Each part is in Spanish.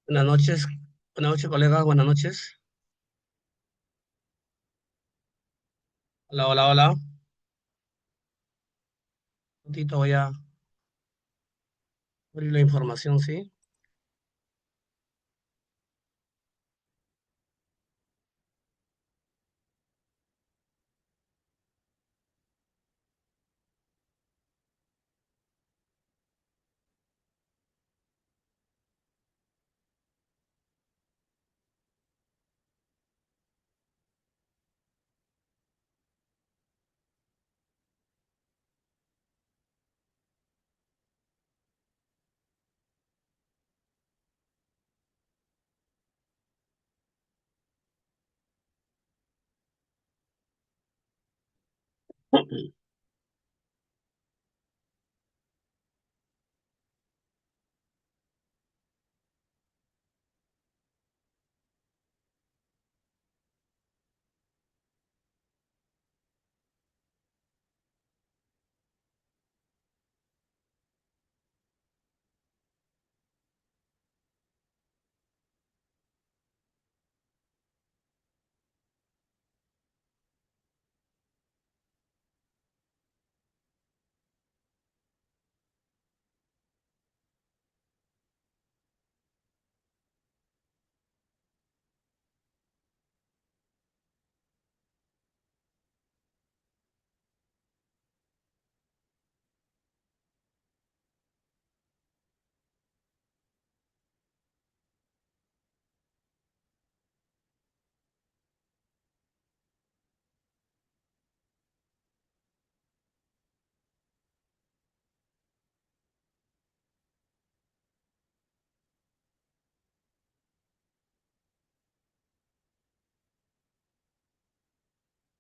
Buenas noches, colegas, buenas noches. Hola, hola, hola. Un momentito, voy a abrir la información, ¿sí?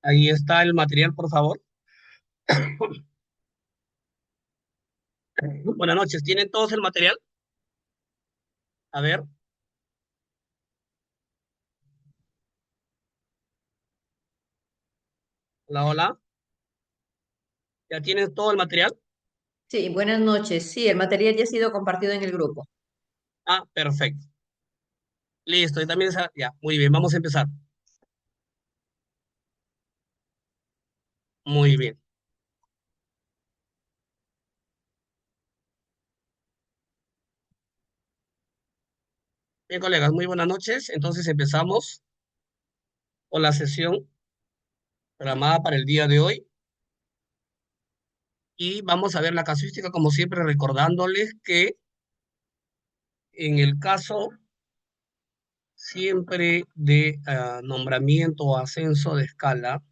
Ahí está el material, por favor. Buenas noches, ¿tienen todos el material? A ver, hola, hola. ¿Ya tienen todo el material? Sí, buenas noches. Sí, el material ya ha sido compartido en el grupo. Ah, perfecto. Listo, y también ya, muy bien, vamos a empezar. Muy bien. Bien, colegas, muy buenas noches. Entonces empezamos con la sesión programada para el día de hoy y vamos a ver la casuística, como siempre, recordándoles que en el caso siempre de nombramiento o ascenso de escala,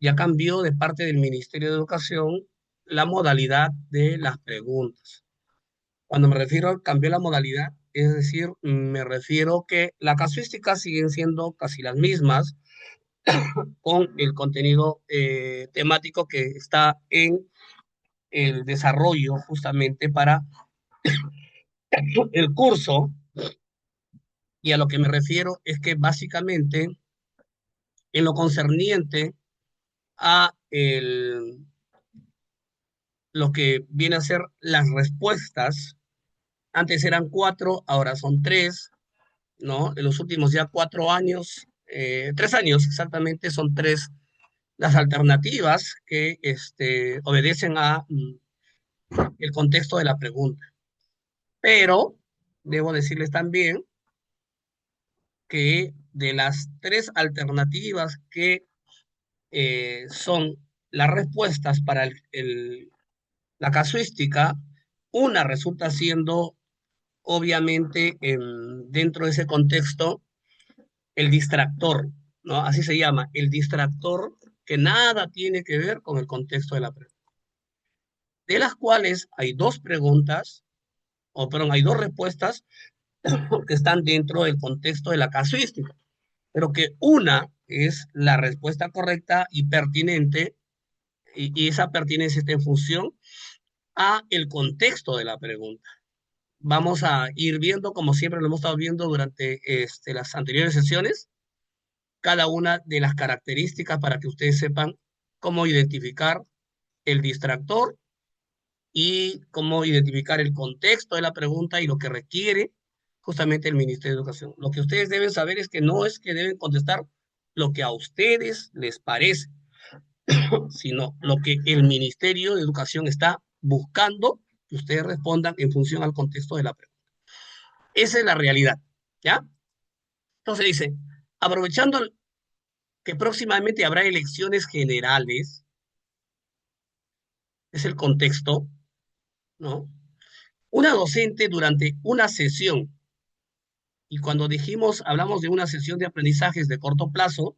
ya cambió de parte del Ministerio de Educación la modalidad de las preguntas. Cuando me refiero a cambió la modalidad, es decir, me refiero que las casuísticas siguen siendo casi las mismas con el contenido temático que está en el desarrollo justamente para el curso, y a lo que me refiero es que básicamente en lo concerniente a lo que viene a ser las respuestas. Antes eran cuatro, ahora son tres, ¿no? En los últimos ya 4 años, 3 años exactamente, son tres las alternativas que obedecen a el contexto de la pregunta. Pero debo decirles también que de las tres alternativas que son las respuestas para la casuística, una resulta siendo obviamente dentro de ese contexto el distractor, ¿no? Así se llama, el distractor que nada tiene que ver con el contexto de la pregunta. De las cuales hay dos preguntas, o perdón, hay dos respuestas que están dentro del contexto de la casuística, pero que una es la respuesta correcta y pertinente, y esa pertinencia está en función a el contexto de la pregunta. Vamos a ir viendo, como siempre lo hemos estado viendo durante las anteriores sesiones, cada una de las características para que ustedes sepan cómo identificar el distractor y cómo identificar el contexto de la pregunta y lo que requiere justamente el Ministerio de Educación. Lo que ustedes deben saber es que no es que deben contestar lo que a ustedes les parece, sino lo que el Ministerio de Educación está buscando que ustedes respondan en función al contexto de la pregunta. Esa es la realidad, ¿ya? Entonces dice, aprovechando que próximamente habrá elecciones generales, es el contexto, ¿no? Una docente durante una sesión, y cuando dijimos, hablamos de una sesión de aprendizajes de corto plazo,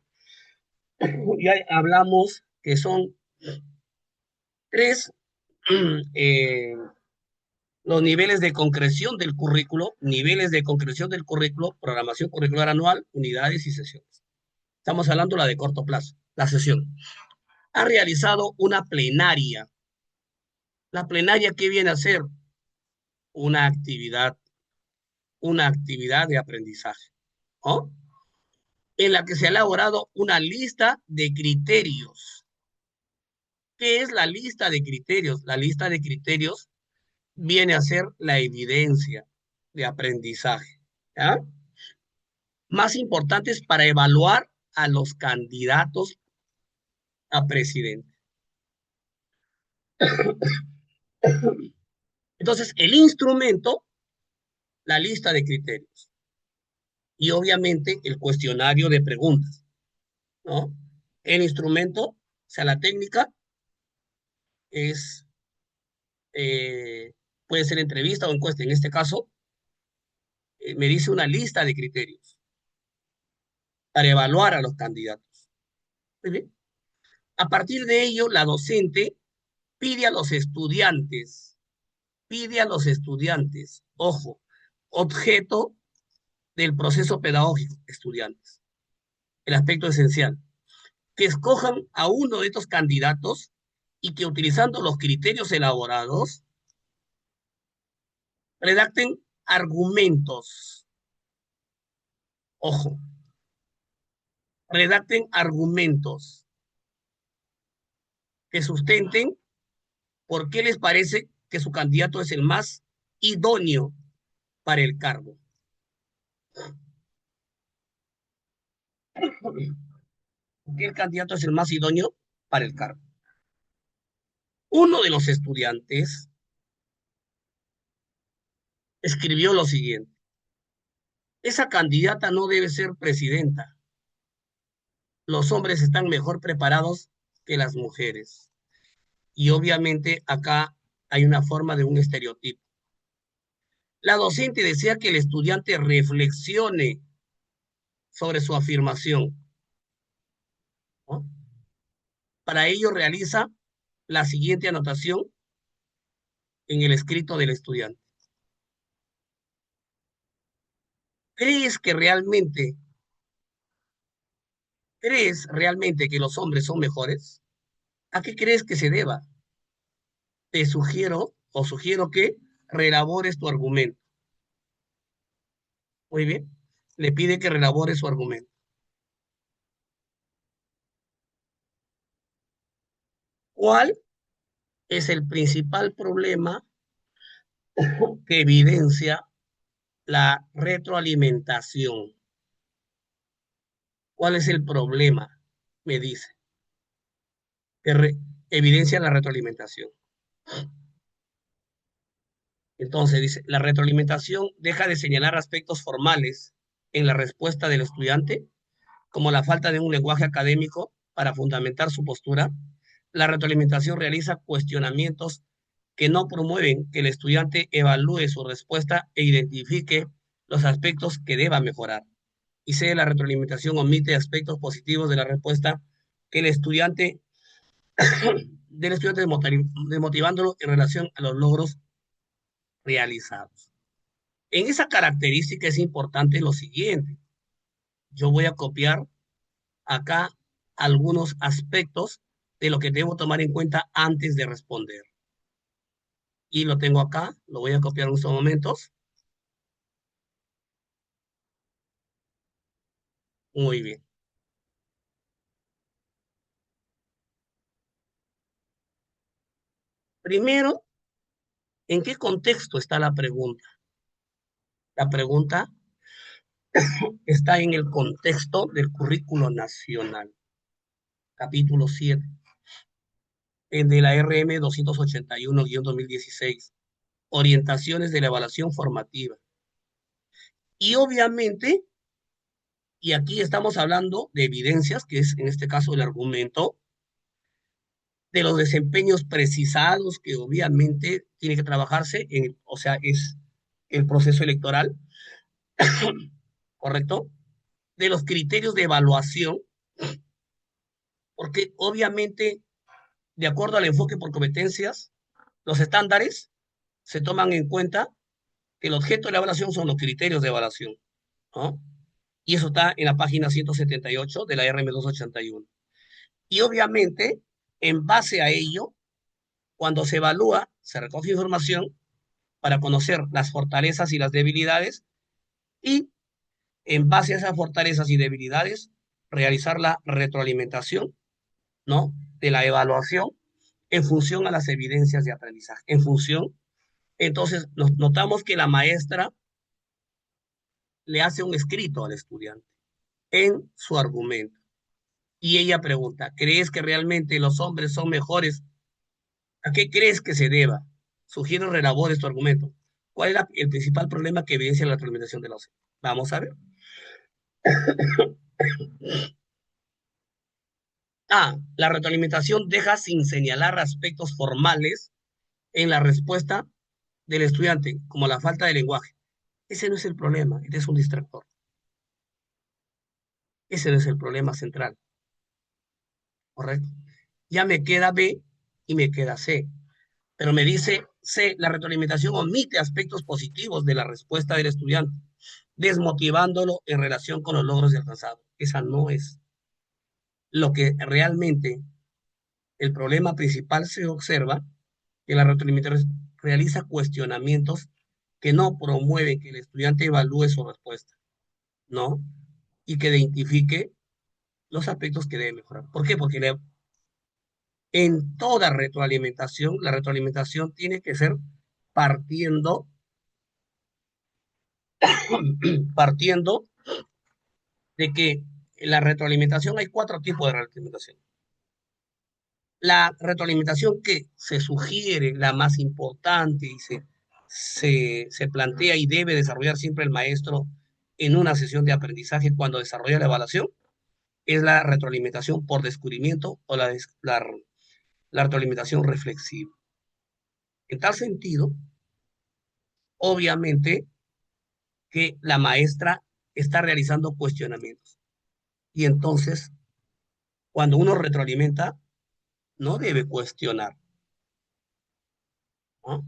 ya hablamos que son tres eh, los niveles de concreción del currículo, programación curricular anual, unidades y sesiones. Estamos hablando de la de corto plazo, la sesión. Ha realizado una plenaria. La plenaria, ¿qué viene a ser? Una actividad, una actividad de aprendizaje, ¿no? En la que se ha elaborado una lista de criterios. ¿Qué es la lista de criterios? La lista de criterios viene a ser la evidencia de aprendizaje, ¿ya? Más importantes para evaluar a los candidatos a presidente. Entonces, el instrumento, la lista de criterios y obviamente el cuestionario de preguntas, ¿no? El instrumento, o sea, la técnica es, eh, puede ser entrevista o encuesta. En este caso, me dice una lista de criterios para evaluar a los candidatos. Muy bien. A partir de ello, la docente pide a los estudiantes, ojo, objeto del proceso pedagógico, estudiantes, el aspecto esencial, que escojan a uno de estos candidatos y que utilizando los criterios elaborados, redacten argumentos, ojo, redacten argumentos que sustenten por qué les parece que su candidato es el más idóneo para el cargo. ¿Por qué el candidato es el más idóneo para el cargo? Uno de los estudiantes escribió lo siguiente: esa candidata no debe ser presidenta. Los hombres están mejor preparados que las mujeres. Y obviamente acá hay una forma de un estereotipo. La docente desea que el estudiante reflexione sobre su afirmación, ¿no? Para ello realiza la siguiente anotación en el escrito del estudiante. ¿Crees que realmente, crees realmente que los hombres son mejores? ¿A qué crees que se deba? Te sugiero que reelabores tu argumento. Muy bien. Le pide que reelabore su argumento. ¿Cuál es el principal problema que evidencia la retroalimentación? ¿Cuál es el problema? Me dice, que evidencia la retroalimentación. Entonces dice, la retroalimentación deja de señalar aspectos formales en la respuesta del estudiante, como la falta de un lenguaje académico para fundamentar su postura. La retroalimentación realiza cuestionamientos que no promueven que el estudiante evalúe su respuesta e identifique los aspectos que deba mejorar. Y C, la retroalimentación omite aspectos positivos de la respuesta que el estudiante, del estudiante desmotivándolo en relación a los logros realizados. En esa característica es importante lo siguiente. Yo voy a copiar acá algunos aspectos de lo que debo tomar en cuenta antes de responder. Y lo tengo acá, lo voy a copiar en estos momentos. Muy bien. Primero, ¿en qué contexto está la pregunta? La pregunta está en el contexto del currículo nacional, capítulo 7, en de la RM 281-2016, orientaciones de la evaluación formativa. Y obviamente, y aquí estamos hablando de evidencias, que es en este caso el argumento, de los desempeños precisados que obviamente tiene que trabajarse en, o sea, es el proceso electoral, ¿correcto? De los criterios de evaluación, porque obviamente, de acuerdo al enfoque por competencias, los estándares se toman en cuenta que el objeto de la evaluación son los criterios de evaluación, ¿no? Y eso está en la página 178 de la RM281. Y obviamente, en base a ello, cuando se evalúa, se recoge información para conocer las fortalezas y las debilidades y en base a esas fortalezas y debilidades realizar la retroalimentación, ¿no? De la evaluación en función a las evidencias de aprendizaje, en función. Entonces, notamos que la maestra le hace un escrito al estudiante en su argumento y ella pregunta, ¿crees que realmente los hombres son mejores? ¿A qué crees que se deba? Sugiero relabores tu argumento. ¿Cuál es el principal problema que evidencia la retroalimentación de la OCDE? Vamos a ver. La retroalimentación deja sin señalar aspectos formales en la respuesta del estudiante, como la falta de lenguaje. Ese no es el problema, este es un distractor. Ese no es el problema central, ¿correcto? Ya me queda B y me queda C, pero me dice C, la retroalimentación omite aspectos positivos de la respuesta del estudiante, desmotivándolo en relación con los logros alcanzados. Esa no es lo que realmente el problema principal. Se observa que la retroalimentación realiza cuestionamientos que no promueven que el estudiante evalúe su respuesta, ¿no? Y que identifique los aspectos que debe mejorar. ¿Por qué? Porque en toda retroalimentación, la retroalimentación tiene que ser partiendo, partiendo de que en la retroalimentación hay cuatro tipos de retroalimentación. La retroalimentación que se sugiere, la más importante y se plantea y debe desarrollar siempre el maestro en una sesión de aprendizaje cuando desarrolla la evaluación, es la retroalimentación por descubrimiento o la retroalimentación reflexiva. En tal sentido, obviamente que la maestra está realizando cuestionamientos. Y entonces, cuando uno retroalimenta, no debe cuestionar, ¿no?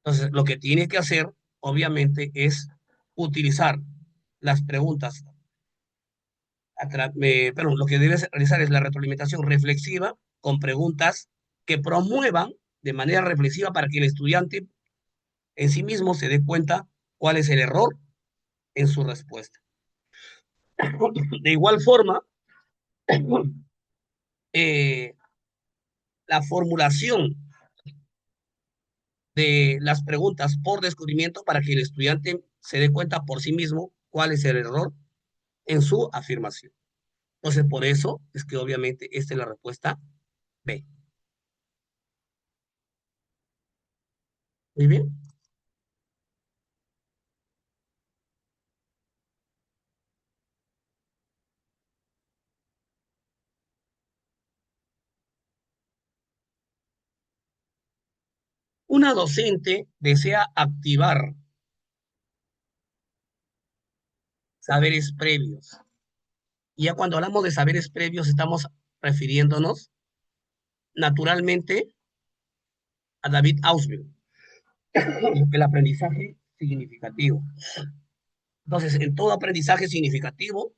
Entonces, lo que tiene que hacer, obviamente, es utilizar las preguntas, perdón, lo que debe realizar es la retroalimentación reflexiva con preguntas que promuevan de manera reflexiva para que el estudiante en sí mismo se dé cuenta cuál es el error en su respuesta. De igual forma, eh, la formulación de las preguntas por descubrimiento para que el estudiante se dé cuenta por sí mismo cuál es el error en su afirmación. Entonces, por eso es que obviamente esta es la respuesta B. Muy bien. Una docente desea activar saberes previos. Y ya cuando hablamos de saberes previos estamos refiriéndonos naturalmente a David Ausubel, el aprendizaje significativo. Entonces, en todo aprendizaje significativo,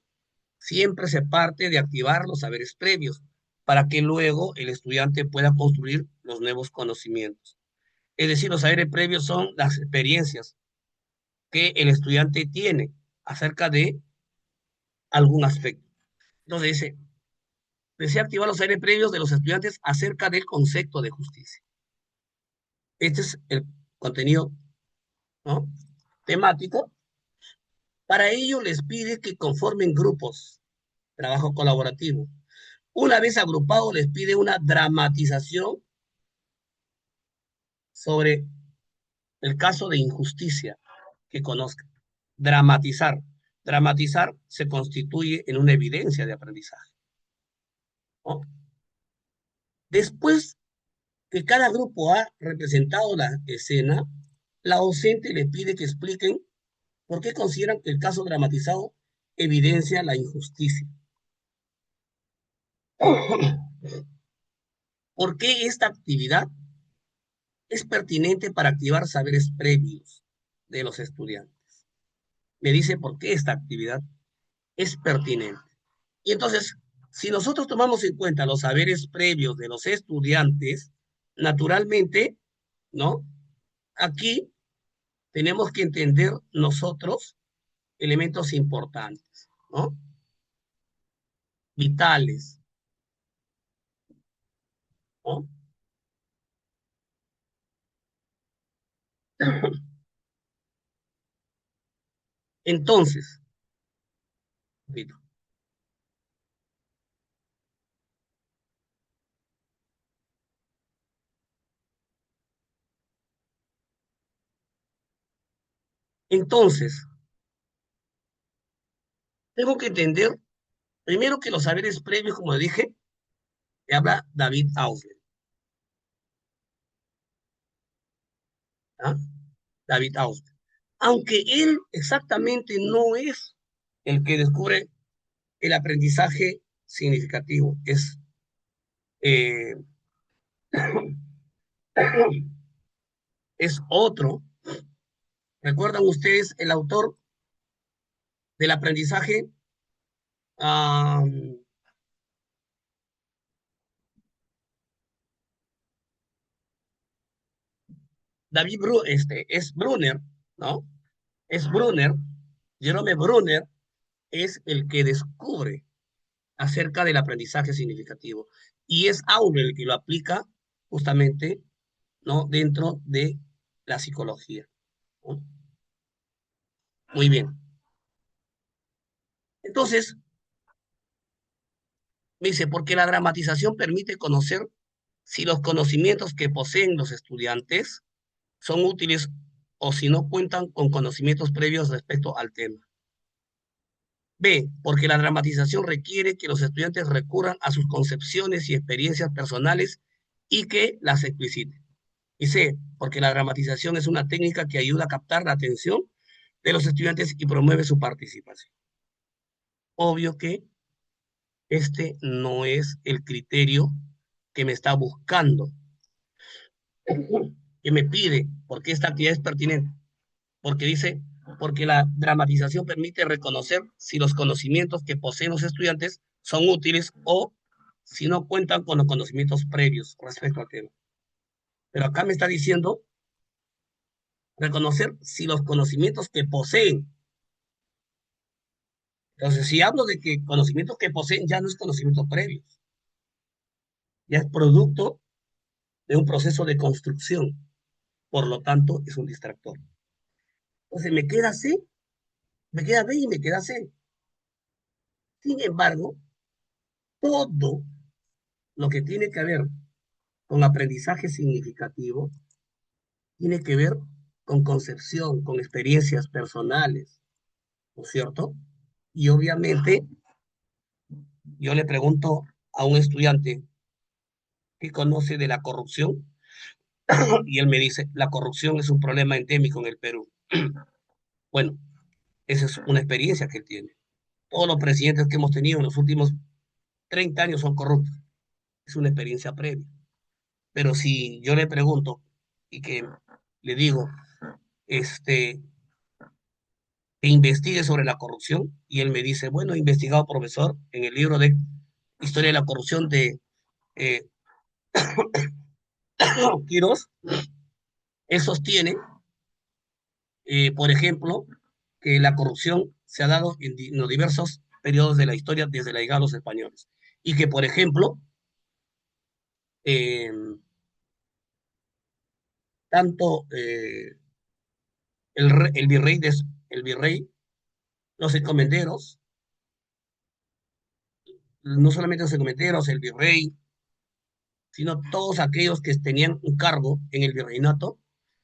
siempre se parte de activar los saberes previos para que luego el estudiante pueda construir los nuevos conocimientos. Es decir, los saberes previos son las experiencias que el estudiante tiene acerca de algún aspecto. Entonces dice, desea activar los saberes previos de los estudiantes acerca del concepto de justicia. Este es el contenido, ¿no? temático. Para ello les pide que conformen grupos, trabajo colaborativo. Una vez agrupado, les pide una dramatización sobre el caso de injusticia que conozcan. Dramatizar. Dramatizar se constituye en una evidencia de aprendizaje, ¿no? Después que cada grupo ha representado la escena, la docente le pide que expliquen por qué consideran que el caso dramatizado evidencia la injusticia. ¿Por qué esta actividad es pertinente para activar saberes previos de los estudiantes? Me dice por qué esta actividad es pertinente. Y entonces, si nosotros tomamos en cuenta los saberes previos de los estudiantes, naturalmente, ¿no? Aquí tenemos que entender nosotros elementos importantes, ¿no? Vitales, ¿no? Entonces, repito, entonces, tengo que entender primero que los saberes previos, como dije, te habla David Ausler, ¿ah? David Ausler. Aunque él exactamente no es el que descubre el aprendizaje significativo, eh, es otro. ¿Recuerdan ustedes el autor del aprendizaje? Um, es Brunner, ¿no? Es Brunner, Jerome Brunner es el que descubre acerca del aprendizaje significativo. Y es Auler el que lo aplica justamente, ¿no? Dentro de la psicología, ¿no? Muy bien. Entonces, me dice, porque la dramatización permite conocer si los conocimientos que poseen los estudiantes son útiles o si no cuentan con conocimientos previos respecto al tema. B, porque la dramatización requiere que los estudiantes recurran a sus concepciones y experiencias personales y que las expliciten. Y C, porque la dramatización es una técnica que ayuda a captar la atención de los estudiantes y promueve su participación. Obvio que este no es el criterio que me está buscando, que me pide, porque esta actividad es pertinente, porque dice, porque la dramatización permite reconocer si los conocimientos que poseen los estudiantes son útiles o si no cuentan con los conocimientos previos respecto al tema. Pero acá me está diciendo reconocer si los conocimientos que poseen. Entonces, si hablo de que conocimientos que poseen ya no es conocimiento previo, ya es producto de un proceso de construcción, por lo tanto es un distractor. Entonces me queda C, me queda B y me queda C. Sin embargo, todo lo que tiene que ver con aprendizaje significativo tiene que ver con concepción, con experiencias personales, ¿no es cierto? Y obviamente yo le pregunto a un estudiante que conoce de la corrupción y él me dice, la corrupción es un problema endémico en el Perú. Bueno, esa es una experiencia que él tiene. Todos los presidentes que hemos tenido en los últimos 30 años son corruptos. Es una experiencia previa. Pero si yo le pregunto y que le digo, este, que investigue sobre la corrupción, y él me dice, bueno, he investigado, profesor, en el libro de Historia de la Corrupción de eh, Quirós, él sostiene, por ejemplo, que la corrupción se ha dado en los diversos periodos de la historia desde la llegada de los españoles. Y que, por ejemplo, eh, tanto el virrey, el virrey, los encomenderos, no solamente los encomenderos, el virrey, sino todos aquellos que tenían un cargo en el virreinato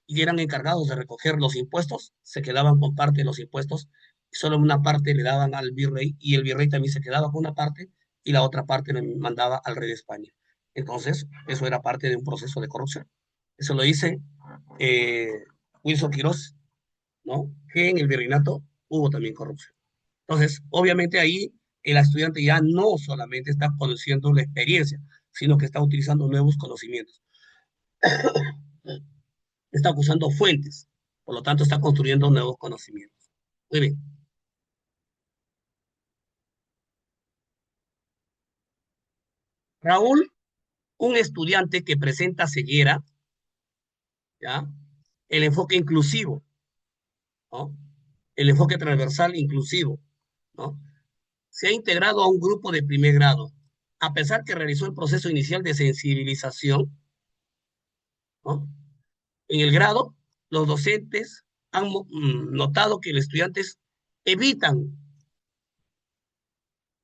y eran encargados de recoger los impuestos, se quedaban con parte de los impuestos, y solo una parte le daban al virrey, y el virrey también se quedaba con una parte, y la otra parte le mandaba al rey de España. Entonces, eso era parte de un proceso de corrupción. Eso lo dice eh, Wilson Quirós, ¿no? Que en el virreinato hubo también corrupción. Entonces, obviamente ahí el estudiante ya no solamente está conociendo la experiencia, sino que está utilizando nuevos conocimientos. Está usando fuentes, por lo tanto está construyendo nuevos conocimientos. Muy bien. Raúl, un estudiante que presenta ceguera, ¿ya? El enfoque inclusivo, ¿no? El enfoque transversal inclusivo, ¿no? Se ha integrado a un grupo de primer grado, a pesar que realizó el proceso inicial de sensibilización, ¿no? En el grado, los docentes han notado que los estudiantes evitan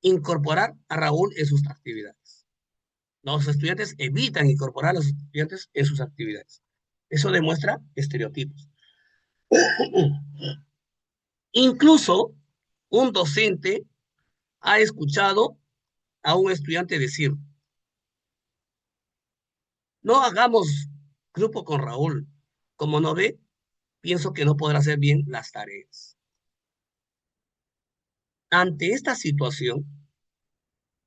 incorporar a Raúl en sus actividades. Los estudiantes evitan incorporar a los estudiantes en sus actividades. Eso demuestra estereotipos. Incluso un docente ha escuchado a un estudiante decir, no hagamos grupo con Raúl. Como no ve, pienso que no podrá hacer bien las tareas. Ante esta situación,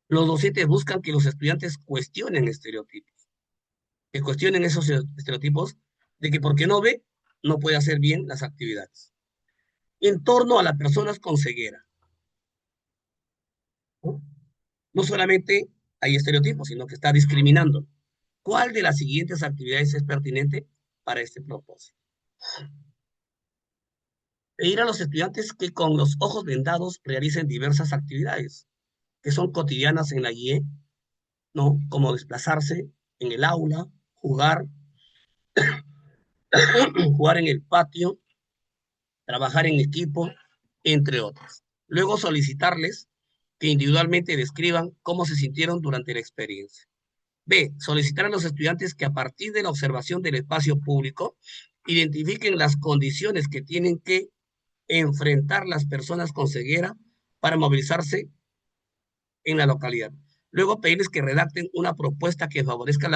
los docentes buscan que los estudiantes cuestionen estereotipos, que cuestionen esos estereotipos de que porque no ve, no puede hacer bien las actividades. En torno a las personas con ceguera, ¿no? No solamente hay estereotipos, sino que está discriminando. ¿Cuál de las siguientes actividades es pertinente para este propósito? Pedir a los estudiantes que con los ojos vendados realicen diversas actividades que son cotidianas en la IE, ¿no? Como desplazarse en el aula, jugar, jugar en el patio, trabajar en equipo, entre otros. Luego solicitarles que individualmente describan cómo se sintieron durante la experiencia. B. Solicitar a los estudiantes que a partir de la observación del espacio público identifiquen las condiciones que tienen que enfrentar las personas con ceguera para movilizarse en la localidad. Luego pedirles que redacten una propuesta que favorezca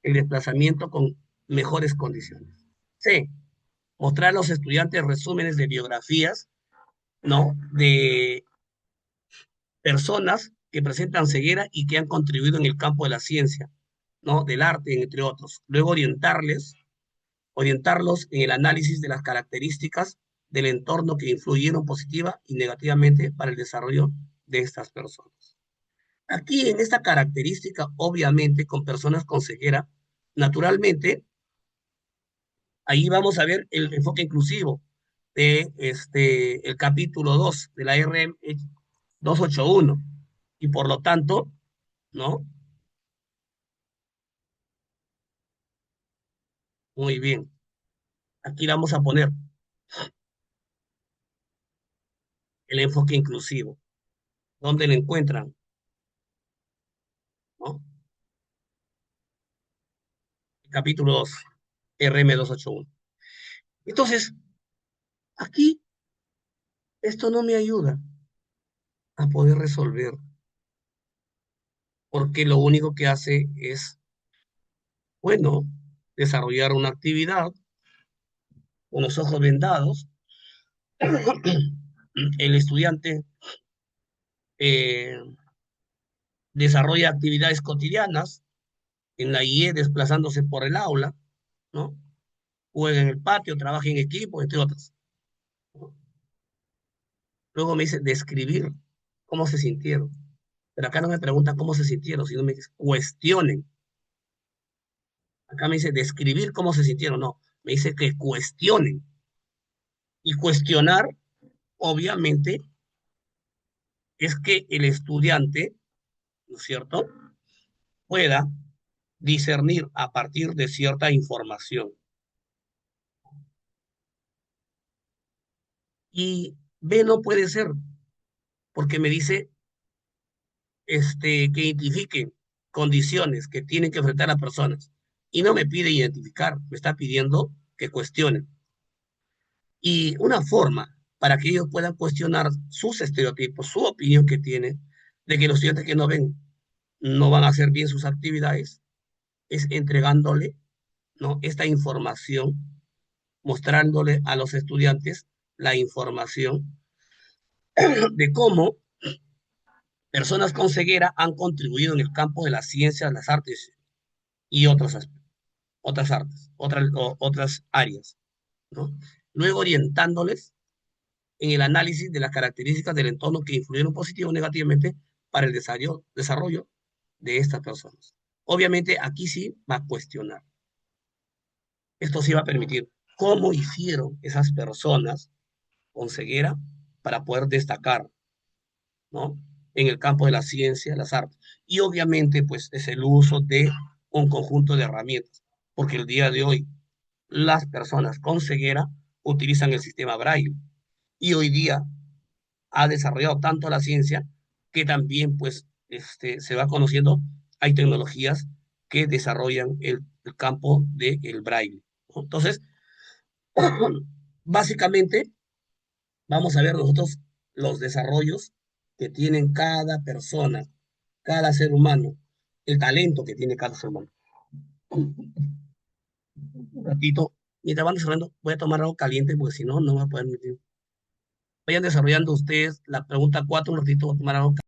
el desplazamiento con mejores condiciones. C. Mostrar a los estudiantes resúmenes de biografías, ¿no? De personas que presentan ceguera y que han contribuido en el campo de la ciencia, ¿no? Del arte, entre otros. Luego orientarlos en el análisis de las características del entorno que influyeron positiva y negativamente para el desarrollo de estas personas. Aquí en esta característica, obviamente, con personas con ceguera, naturalmente, ahí vamos a ver el enfoque inclusivo de el capítulo 2 de la RM 281. Y por lo tanto, ¿no? Muy bien. Aquí vamos a poner el enfoque inclusivo. ¿Dónde lo encuentran? ¿No? Capítulo 2, RM 281. Entonces, aquí esto no me ayuda a poder resolver, porque lo único que hace es, bueno, desarrollar una actividad con los ojos vendados. El estudiante eh, desarrolla actividades cotidianas en la IE desplazándose por el aula, ¿no? Juega en el patio, trabaja en equipo, entre otras, ¿no? Luego me dice describir cómo se sintieron. Pero acá no me pregunta cómo se sintieron, sino me dice cuestionen. Acá me dice describir cómo se sintieron, no. Me dice que cuestionen. Y cuestionar, obviamente, es que el estudiante, ¿no es cierto?, pueda discernir a partir de cierta información. Y B no puede ser, porque me dice que identifique condiciones que tienen que enfrentar a personas. Y no me pide identificar, me está pidiendo que cuestionen. Y una forma para que ellos puedan cuestionar sus estereotipos, su opinión que tienen, de que los estudiantes que no ven no van a hacer bien sus actividades, es entregándole, ¿no?, esta información, mostrándole a los estudiantes la información de cómo personas con ceguera han contribuido en el campo de las ciencias, las artes y otras artes, otras áreas, ¿no? Luego orientándoles en el análisis de las características del entorno que influyeron positivo o negativamente para el desarrollo de estas personas. Obviamente aquí sí va a cuestionar. Esto sí va a permitir cómo hicieron esas personas con ceguera para poder destacar, ¿no?, en el campo de la ciencia, las artes. Y obviamente, pues, es el uso de un conjunto de herramientas, porque el día de hoy las personas con ceguera utilizan el sistema Braille y hoy día ha desarrollado tanto la ciencia que también, pues, se va conociendo, hay tecnologías que desarrollan el campo del Braille, ¿no? Entonces, básicamente, vamos a ver nosotros los desarrollos que tienen cada persona, cada ser humano, el talento que tiene cada ser humano. Un ratito, mientras van desarrollando, voy a tomar algo caliente porque si no, no voy a poder meter. Vayan desarrollando ustedes la pregunta 4 un ratito, voy a tomar algo caliente.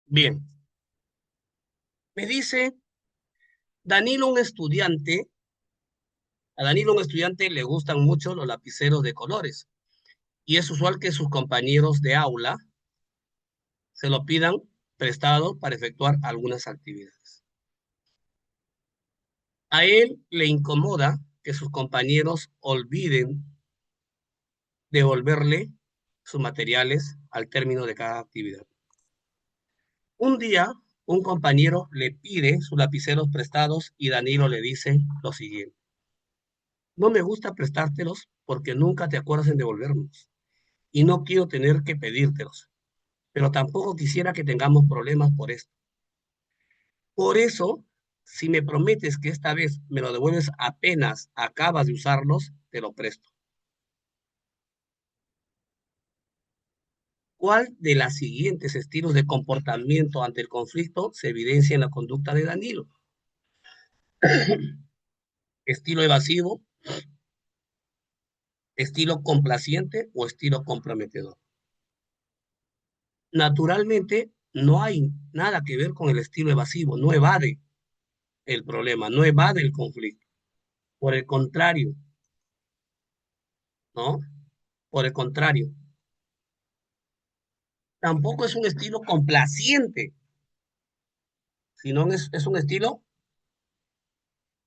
Bien, me dice Danilo, a Danilo, un estudiante, le gustan mucho los lapiceros de colores y es usual que sus compañeros de aula se lo pidan prestado para efectuar algunas actividades. A él le incomoda que sus compañeros olviden devolverle sus materiales al término de cada actividad. Un día, un compañero le pide sus lapiceros prestados y Danilo le dice lo siguiente: no me gusta prestártelos porque nunca te acuerdas en devolvernos y no quiero tener que pedírtelos, pero tampoco quisiera que tengamos problemas por esto. Por eso, si me prometes que esta vez me lo devuelves apenas acabas de usarlos, te lo presto. ¿Cuál de los siguientes estilos de comportamiento ante el conflicto se evidencia en la conducta de Danilo? ¿Estilo evasivo, estilo complaciente o estilo comprometedor? Naturalmente, no hay nada que ver con el estilo evasivo, no evade el problema, no evade el conflicto. Por el contrario, ¿no? Por el contrario, tampoco es un estilo complaciente, sino es un estilo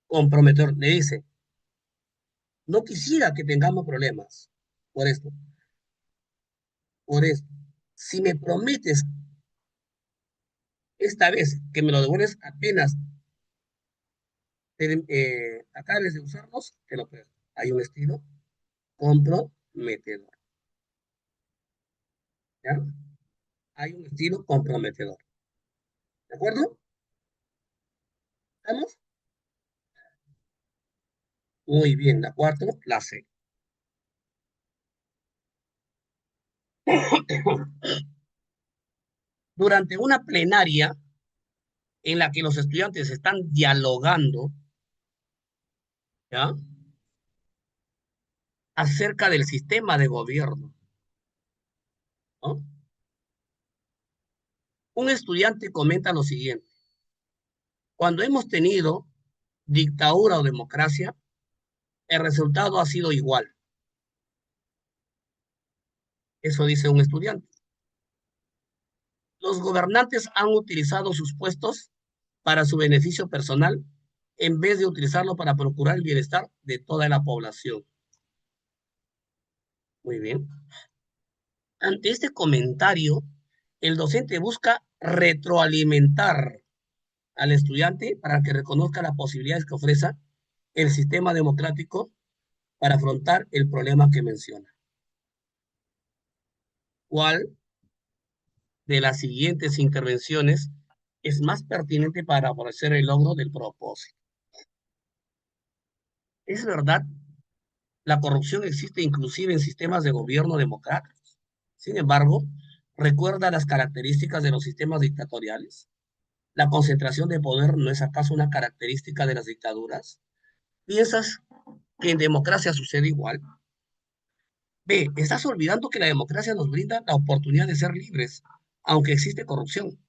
comprometedor. Le dice, no quisiera que tengamos problemas por esto, por esto. Si me prometes esta vez que me lo devuelves apenas acabes de usarlos, te lo presto. Hay un estilo comprometedor, ¿ya? Hay un estilo comprometedor, ¿de acuerdo? ¿Estamos? Muy bien, la cuarta, la C. Durante una plenaria en la que los estudiantes están dialogando, ¿ya? Acerca del sistema de gobierno, ¿no? Un estudiante comenta lo siguiente: cuando hemos tenido dictadura o democracia, el resultado ha sido igual. Eso dice un estudiante. Los gobernantes han utilizado sus puestos para su beneficio personal en vez de utilizarlo para procurar el bienestar de toda la población. Muy bien. Ante este comentario, el docente busca retroalimentar al estudiante para que reconozca las posibilidades que ofrece el sistema democrático para afrontar el problema que menciona. ¿Cuál de las siguientes intervenciones es más pertinente para favorecer el logro del propósito? Es verdad, la corrupción existe inclusive en sistemas de gobierno democráticos. Sin embargo, recuerda las características de los sistemas dictatoriales. ¿La concentración de poder no es acaso una característica de las dictaduras? ¿Piensas que en democracia sucede igual? B, estás olvidando que la democracia nos brinda la oportunidad de ser libres, aunque existe corrupción.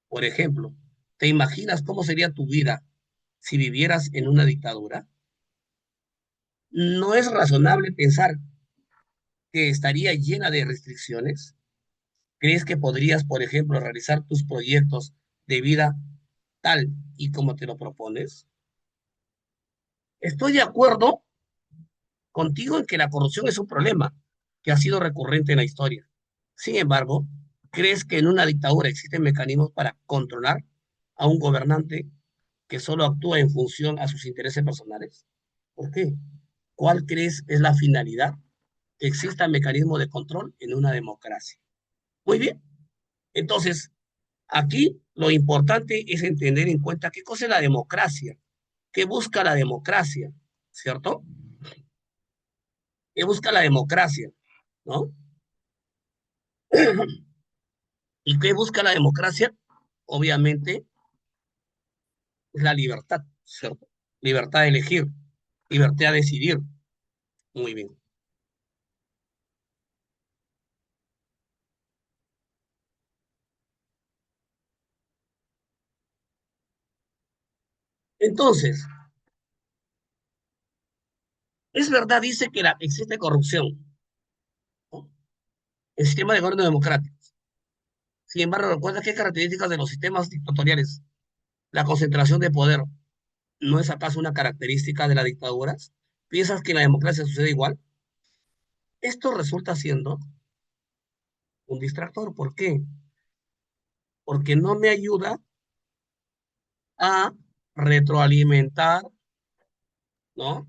Por ejemplo, ¿te imaginas cómo sería tu vida si vivieras en una dictadura? ¿No es razonable pensar que estaría llena de restricciones? ¿Crees que podrías, por ejemplo, realizar tus proyectos de vida tal y como te lo propones? Estoy de acuerdo contigo en que la corrupción es un problema que ha sido recurrente en la historia. Sin embargo, ¿crees que en una dictadura existen mecanismos para controlar a un gobernante que solo actúa en función a sus intereses personales? ¿Por qué? ¿Cuál crees es la finalidad que exista mecanismo de control en una democracia? Muy bien. Entonces, aquí lo importante es entender en cuenta qué cosa es la democracia, qué busca la democracia, ¿cierto? ¿Qué busca la democracia? ¿No? ¿Y qué busca la democracia? Obviamente es la libertad, ¿cierto? Libertad de elegir, libertad de decidir. Muy bien. Entonces, es verdad, dice que existe corrupción, ¿no? El sistema de gobierno democrático. Sin embargo, recuerda qué características de los sistemas dictatoriales. La concentración de poder no es acaso una característica de las dictaduras. ¿Piensas que en la democracia sucede igual? Esto resulta siendo un distractor. ¿Por qué? Porque no me ayuda a retroalimentar, ¿no?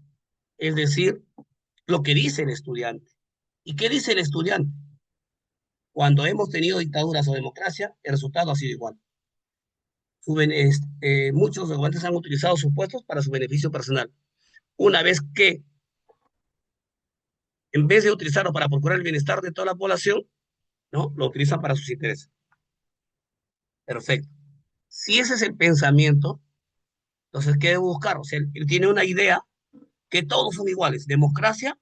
Es decir, lo que dice el estudiante. ¿Y qué dice el estudiante? Cuando hemos tenido dictaduras o democracia, el resultado ha sido igual. Muchos gobernantes han utilizado sus puestos para su beneficio personal. Una vez que, en vez de utilizarlo para procurar el bienestar de toda la población, ¿no? Lo utilizan para sus intereses. Perfecto. Si ese es el pensamiento, entonces, ¿qué debe buscar? O sea, él tiene una idea que todos son iguales, democracia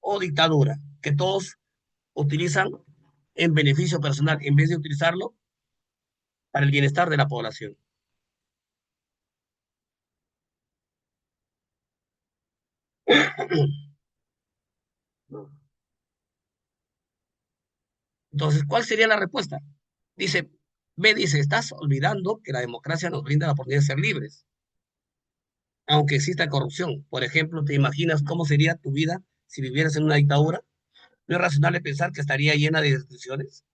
o dictadura, que todos utilizan en beneficio personal en vez de utilizarlo para el bienestar de la población. Entonces, ¿cuál sería la respuesta? Dice, B dice, estás olvidando que la democracia nos brinda la oportunidad de ser libres, aunque exista corrupción. Por ejemplo, ¿te imaginas cómo sería tu vida si vivieras en una dictadura? ¿No es razonable pensar que estaría llena de restricciones?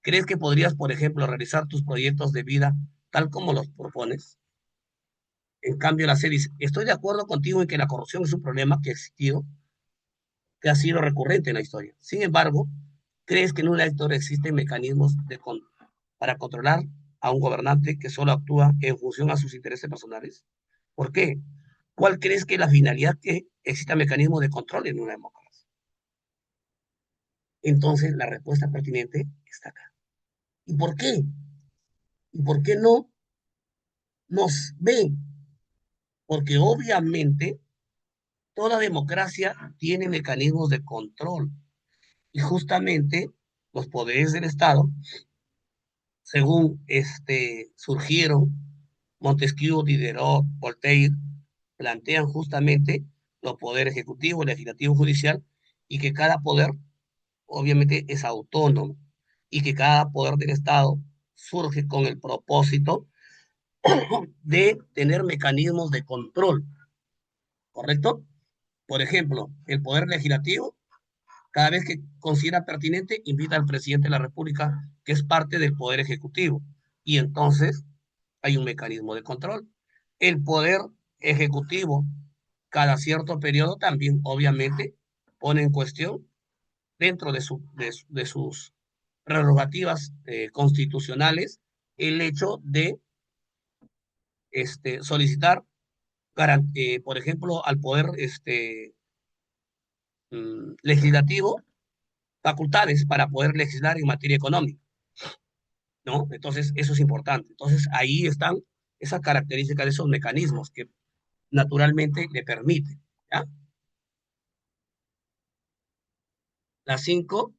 ¿Crees que podrías, por ejemplo, realizar tus proyectos de vida tal como los propones? En cambio, la C dice, estoy de acuerdo contigo en que la corrupción es un problema que ha existido, que ha sido recurrente en la historia. Sin embargo, ¿crees que en una dictadura existen mecanismos para controlar a un gobernante que solo actúa en función a sus intereses personales? ¿Por qué? ¿Cuál crees que es la finalidad que exista mecanismos de control en una democracia? Entonces, la respuesta pertinente está acá. ¿Y por qué? ¿Y por qué no nos ven? Porque obviamente toda democracia tiene mecanismos de control y justamente los poderes del Estado, según surgieron, Montesquieu, Diderot, Voltaire, plantean justamente los poderes ejecutivo, legislativo, judicial, y que cada poder obviamente es autónomo y que cada poder del Estado surge con el propósito de tener mecanismos de control, ¿correcto? Por ejemplo, el poder legislativo, cada vez que considera pertinente, invita al presidente de la República, que es parte del poder ejecutivo, y entonces hay un mecanismo de control. El poder ejecutivo, cada cierto periodo, también obviamente pone en cuestión, dentro de sus prerrogativas constitucionales, el hecho de solicitar, por ejemplo, al poder legislativo facultades para poder legislar en materia económica, ¿no? Entonces, eso es importante. Entonces, ahí están esas características de esos mecanismos que naturalmente le permiten, ¿ya? Las cinco.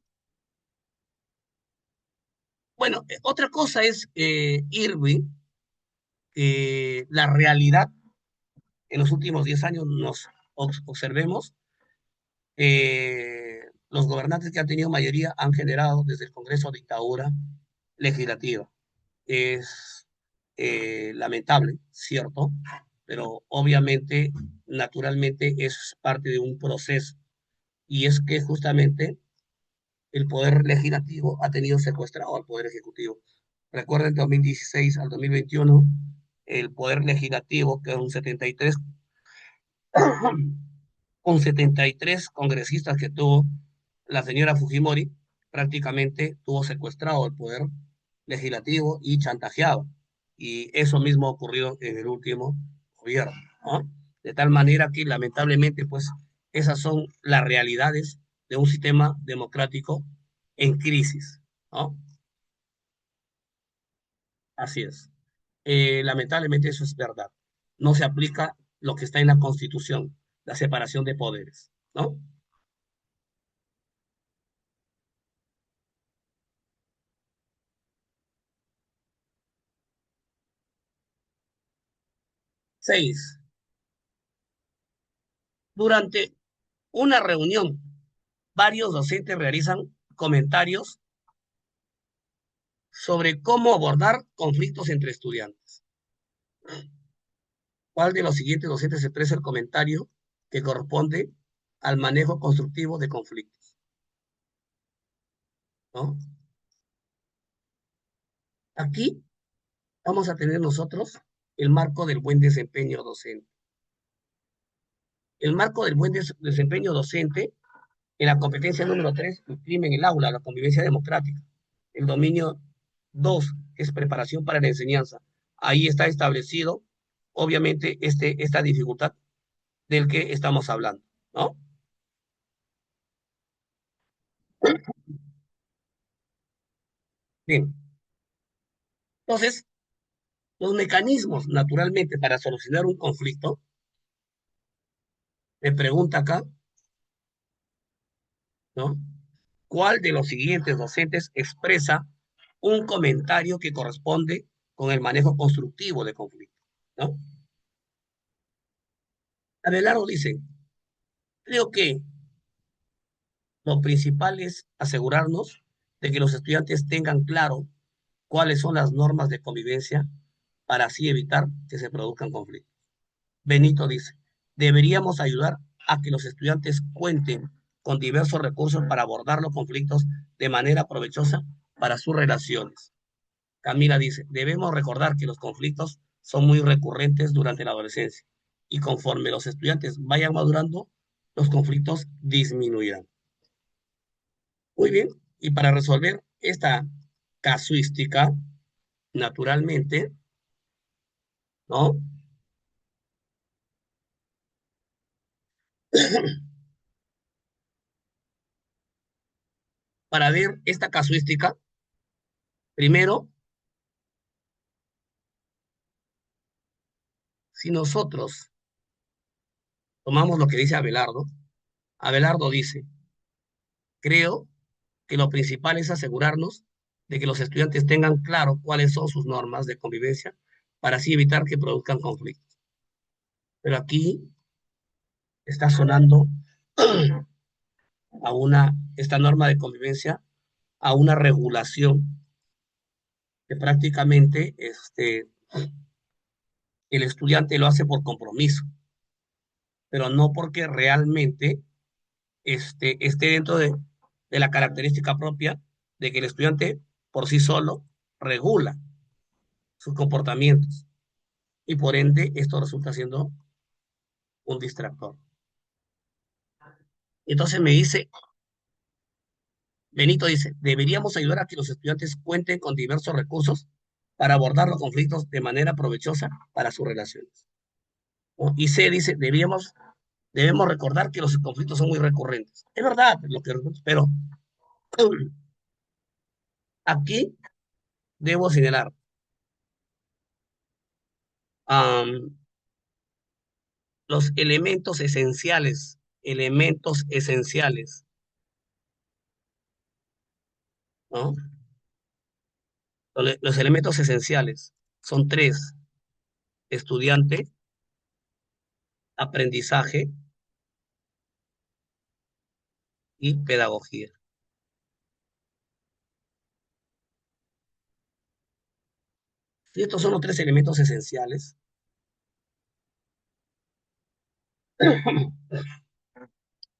Bueno, otra cosa es, Irving, la realidad en los últimos 10 años nos observemos, los gobernantes que han tenido mayoría han generado desde el Congreso dictadura legislativa. Es lamentable, cierto, pero obviamente, naturalmente, es parte de un proceso. Y es que justamente el poder legislativo ha tenido secuestrado al poder ejecutivo. Recuerden, 2016 al 2021, el poder legislativo, que es un 73, con 73 congresistas que tuvo la señora Fujimori, prácticamente tuvo secuestrado el poder legislativo y chantajeado. Y eso mismo ha ocurrido en el último gobierno, ¿no? De tal manera que lamentablemente, pues, esas son las realidades de un sistema democrático en crisis, ¿no? Así es. Lamentablemente eso es verdad. No se aplica lo que está en la Constitución, la separación de poderes, ¿no? 6. Durante una reunión, varios docentes realizan comentarios sobre cómo abordar conflictos entre estudiantes. ¿Cuál de los siguientes docentes expresa el comentario que corresponde al manejo constructivo de conflictos? ¿No? Aquí vamos a tener nosotros el marco del buen desempeño docente. El marco del buen desempeño docente en la competencia número 3, el crimen en el aula, la convivencia democrática. El dominio 2, que es preparación para la enseñanza. Ahí está establecido, obviamente, esta dificultad del que estamos hablando, ¿no? Bien, entonces, los mecanismos, naturalmente, para solucionar un conflicto, me pregunta acá, ¿no? ¿Cuál de los siguientes docentes expresa un comentario que corresponde con el manejo constructivo de conflicto? ¿No? Abelardo dice, creo que lo principal es asegurarnos de que los estudiantes tengan claro cuáles son las normas de convivencia para así evitar que se produzcan conflictos. Benito dice, deberíamos ayudar a que los estudiantes cuenten con diversos recursos para abordar los conflictos de manera provechosa para sus relaciones. Camila dice, debemos recordar que los conflictos son muy recurrentes durante la adolescencia y conforme los estudiantes vayan madurando, los conflictos disminuirán. Muy bien, y para resolver esta casuística, naturalmente, ¿no? Para ver esta casuística, primero, si nosotros tomamos lo que dice Abelardo, Abelardo dice, creo que lo principal es asegurarnos de que los estudiantes tengan claro cuáles son sus normas de convivencia para así evitar que produzcan conflictos. Pero aquí está sonando esta norma de convivencia a una regulación que prácticamente el estudiante lo hace por compromiso, pero no porque realmente esté dentro de la característica propia de que el estudiante por sí solo regula sus comportamientos y por ende esto resulta siendo un distractor. Entonces Benito dice, deberíamos ayudar a que los estudiantes cuenten con diversos recursos para abordar los conflictos de manera provechosa para sus relaciones. ¿No? Y C dice, debemos recordar que los conflictos son muy recurrentes. Es verdad, pero aquí debo señalar um, los elementos esenciales, ¿no? Los elementos esenciales son tres: estudiante, aprendizaje y pedagogía. Si estos son los tres elementos esenciales,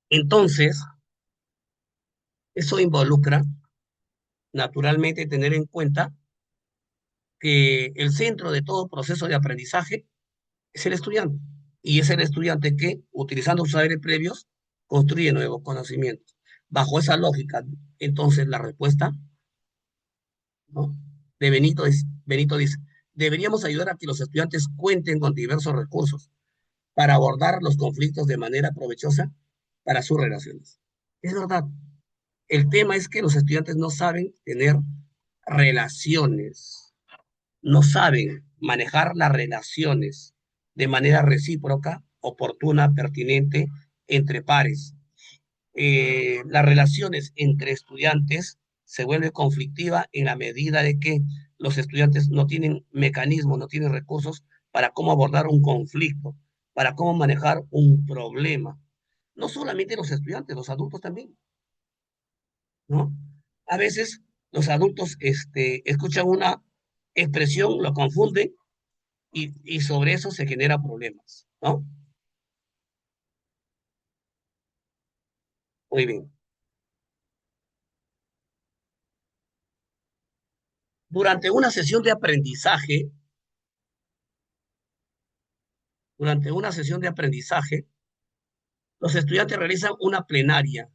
entonces eso involucra naturalmente tener en cuenta que el centro de todo proceso de aprendizaje es el estudiante. Y es el estudiante que, utilizando sus saberes previos, construye nuevos conocimientos. Bajo esa lógica, entonces la respuesta, ¿no? de Benito dice, deberíamos ayudar a que los estudiantes cuenten con diversos recursos para abordar los conflictos de manera provechosa para sus relaciones. Es verdad, el tema es que los estudiantes no saben tener relaciones, no saben manejar las relaciones de manera recíproca, oportuna, pertinente entre pares. Las relaciones entre estudiantes se vuelve conflictiva en la medida de que los estudiantes no tienen mecanismos, no tienen recursos para cómo abordar un conflicto, para cómo manejar un problema. No solamente los estudiantes, los adultos también, ¿no? A veces los adultos escuchan una expresión, lo confunden y sobre eso se generan problemas, ¿no? Muy bien. Durante una sesión de aprendizaje, durante una sesión de aprendizaje, los estudiantes realizan una plenaria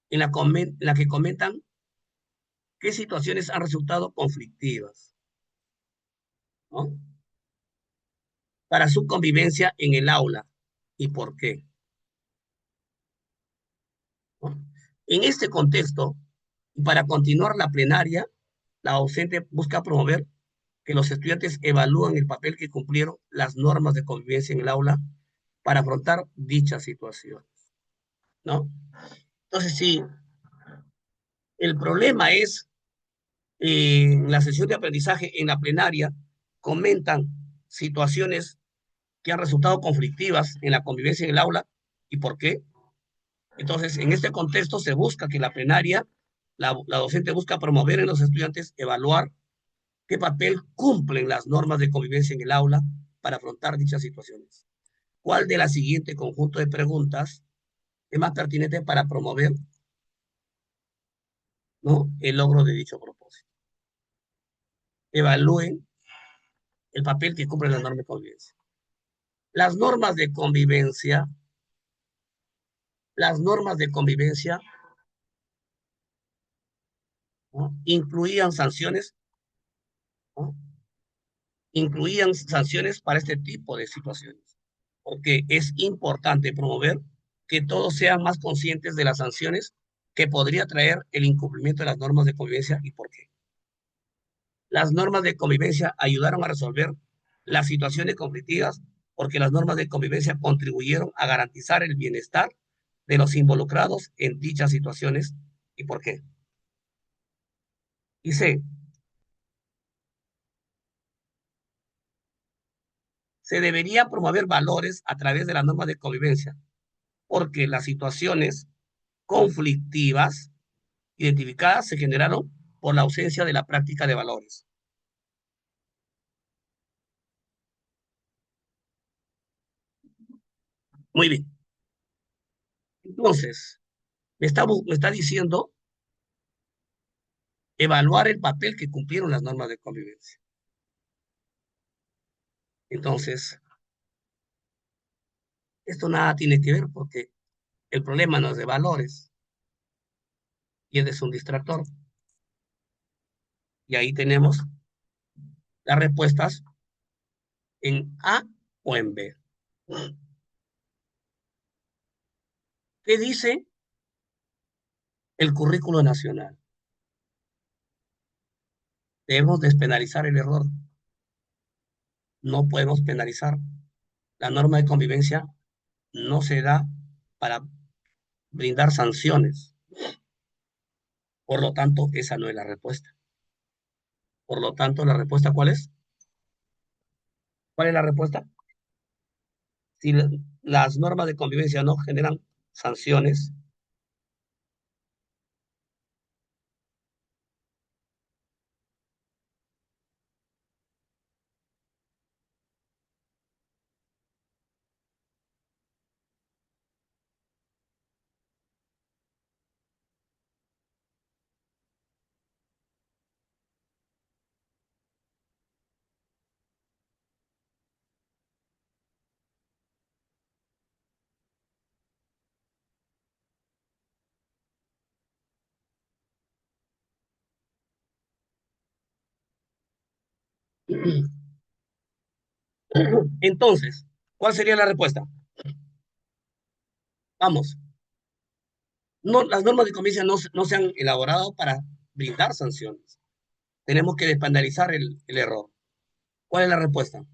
en la que comentan qué situaciones han resultado conflictivas, ¿no? Para su convivencia en el aula y por qué, ¿no? En este contexto, y para continuar la plenaria, la docente busca promover que los estudiantes evalúen el papel que cumplieron las normas de convivencia en el aula para afrontar dicha situación, ¿no? Entonces, sí, El problema es, en la sesión de aprendizaje, en la plenaria, comentan situaciones que han resultado conflictivas en la convivencia en el aula. ¿Y por qué? Entonces, en este contexto se busca que la plenaria, la docente busca promover en los estudiantes, evaluar qué papel cumplen las normas de convivencia en el aula para afrontar dichas situaciones. ¿Cuál de la siguiente conjunto de preguntas es más pertinente para promover, ¿no?, el logro de dicho propósito? Evalúen el papel que cumplen las normas de convivencia. Las normas de convivencia, las normas de convivencia, ¿no?, incluían sanciones, ¿no?, incluían sanciones para este tipo de situaciones, porque es importante promover que todos sean más conscientes de las sanciones que podría traer el incumplimiento de las normas de convivencia y por qué. Las normas de convivencia ayudaron a resolver las situaciones conflictivas porque las normas de convivencia contribuyeron a garantizar el bienestar de los involucrados en dichas situaciones y por qué. Y C, se debería promover valores a través de las normas de convivencia porque las situaciones conflictivas identificadas se generaron por la ausencia de la práctica de valores. Muy bien. Entonces, me está diciendo evaluar el papel que cumplieron las normas de convivencia. Entonces, esto nada tiene que ver porque el problema no es de valores y es un distractor. Y ahí tenemos las respuestas en A o en B. ¿Qué dice el currículo nacional? Debemos despenalizar el error. No podemos penalizar. La norma de convivencia no se da para brindar sanciones. Por lo tanto, esa no es la respuesta. Por lo tanto, ¿la respuesta cuál es? ¿Cuál es la respuesta? Si las normas de convivencia no generan sanciones, entonces, ¿cuál sería la respuesta? Vamos, no, las normas de convivencia no se han elaborado para brindar sanciones. Tenemos que despenalizar el error. ¿Cuál es la respuesta?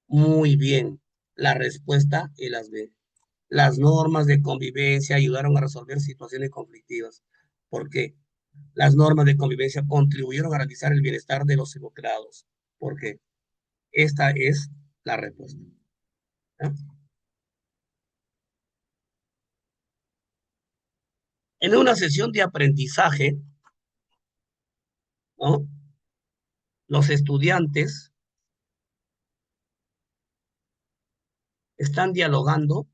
Muy bien. La respuesta es las B. Las normas de convivencia ayudaron a resolver situaciones conflictivas. ¿Por qué? Las normas de convivencia contribuyeron a garantizar el bienestar de los involucrados. ¿Por qué? Esta es la respuesta. ¿Ya? En una sesión de aprendizaje, ¿no?, los estudiantes están dialogando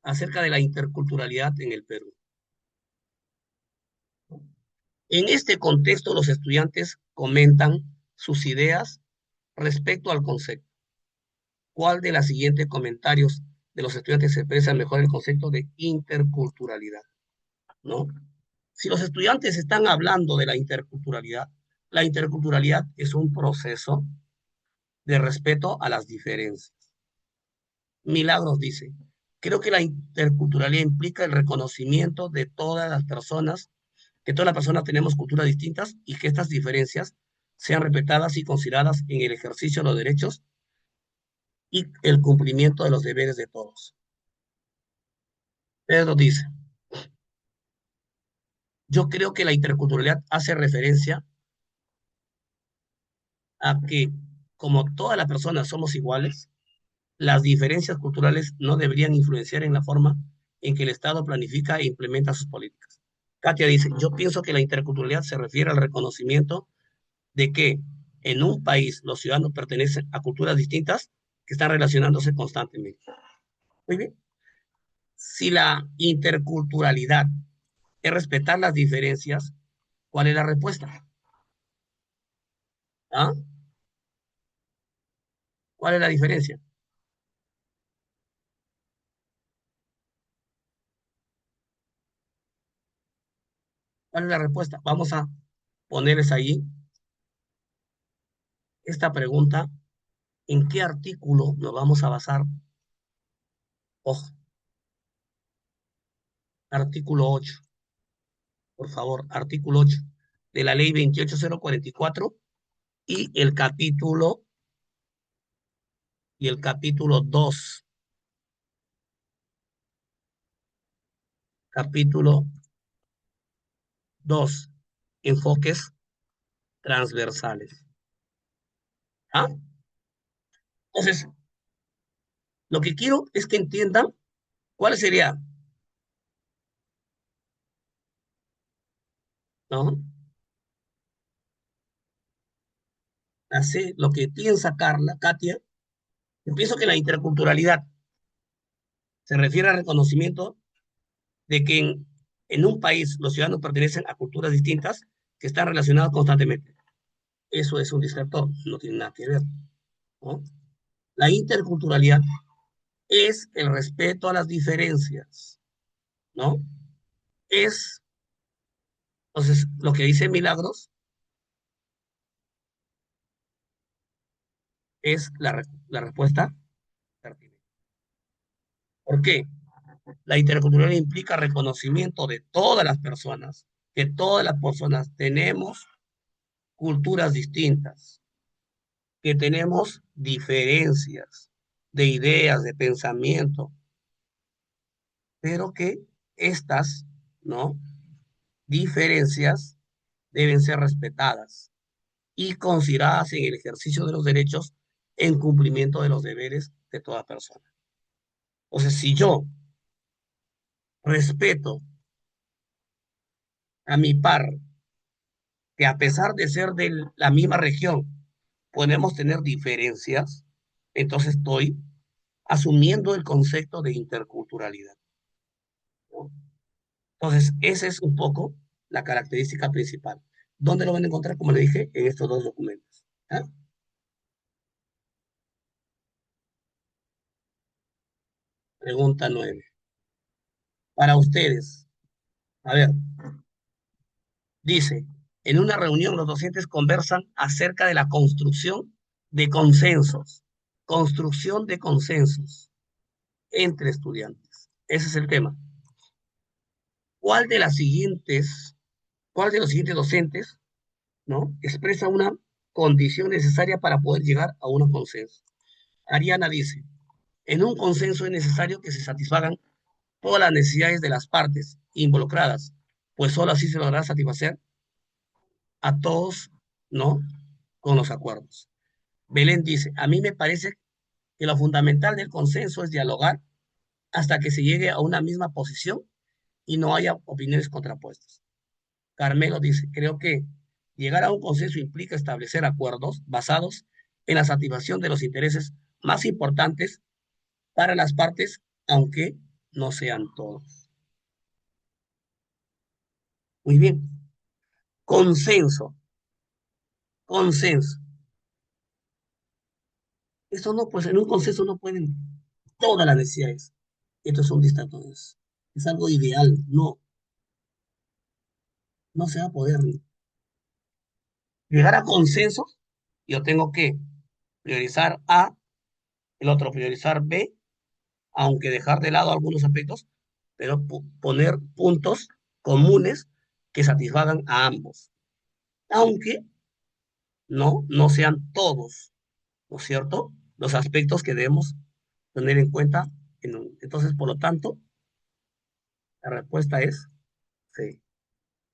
acerca de la interculturalidad en el Perú. En este contexto, los estudiantes comentan sus ideas respecto al concepto. ¿Cuál de los siguientes comentarios de los estudiantes expresa mejor el concepto de interculturalidad? ¿No? Si los estudiantes están hablando de la interculturalidad es un proceso de respeto a las diferencias. Milagros dice, creo que la interculturalidad implica el reconocimiento de todas las personas, que todas las personas tenemos culturas distintas y que estas diferencias sean respetadas y consideradas en el ejercicio de los derechos y el cumplimiento de los deberes de todos. Pedro dice, yo creo que la interculturalidad hace referencia a que como todas las personas somos iguales, las diferencias culturales no deberían influenciar en la forma en que el Estado planifica e implementa sus políticas. Katia dice, yo pienso que la interculturalidad se refiere al reconocimiento de que en un país los ciudadanos pertenecen a culturas distintas que están relacionándose constantemente. Muy bien. Si la interculturalidad es respetar las diferencias, ¿cuál es la respuesta? ¿Ah? ¿Cuál es la diferencia? ¿Cuál es la respuesta? Vamos a ponerles ahí esta pregunta. ¿En qué artículo nos vamos a basar? Ojo, artículo 8, por favor, artículo 8 de la ley 28044 y el capítulo 2, capítulo 2, enfoques transversales. ¿Ah? Entonces, lo que quiero es que entiendan cuál sería, ¿no? Hace lo que piensa Carla, Katia. Yo pienso que la interculturalidad se refiere al reconocimiento de que en un país los ciudadanos pertenecen a culturas distintas que están relacionadas constantemente. Eso es un distractor, no tiene nada que ver, ¿no? La interculturalidad es el respeto a las diferencias, ¿no? Es, entonces, lo que dice Milagros es la respuesta pertinente. ¿Por qué? La interculturalidad implica reconocimiento de todas las personas, que todas las personas tenemos culturas distintas, que tenemos diferencias de ideas, de pensamiento, pero que estas, ¿no? Diferencias deben ser respetadas y consideradas en el ejercicio de los derechos en cumplimiento de los deberes de toda persona. O sea, si yo respeto a mi par, que a pesar de ser de la misma región, podemos tener diferencias, entonces estoy asumiendo el concepto de interculturalidad, ¿no? Entonces, esa es un poco la característica principal. ¿Dónde lo van a encontrar? Como le dije, en estos dos documentos. ¿Ah? Pregunta 9. Para ustedes, a ver, dice, en una reunión los docentes conversan acerca de la construcción de consensos entre estudiantes. Ese es el tema. ¿Cuál de las siguientes, cuál de los siguientes docentes, ¿no? expresa una condición necesaria para poder llegar a un consenso? Ariana dice, en un consenso es necesario que se satisfagan todas las necesidades de las partes involucradas, pues solo así se logrará satisfacer a todos, ¿no? Con los acuerdos. Belén dice, a mí me parece que lo fundamental del consenso es dialogar hasta que se llegue a una misma posición y no haya opiniones contrapuestas. Carmelo dice, creo que llegar a un consenso implica establecer acuerdos basados en la satisfacción de los intereses más importantes para las partes, aunque no sean todos. Muy bien. Consenso, consenso. Esto no, pues en un consenso no pueden todas las necesidades. Esto es un dictado. Es algo ideal. No, no se va a poder llegar a consensos. Yo tengo que priorizar A, el otro priorizar B, aunque dejar de lado algunos aspectos, pero poner puntos comunes que satisfagan a ambos, aunque no sean todos, ¿no es cierto? Los aspectos que debemos tener en cuenta. Entonces, por lo tanto, La respuesta es sí.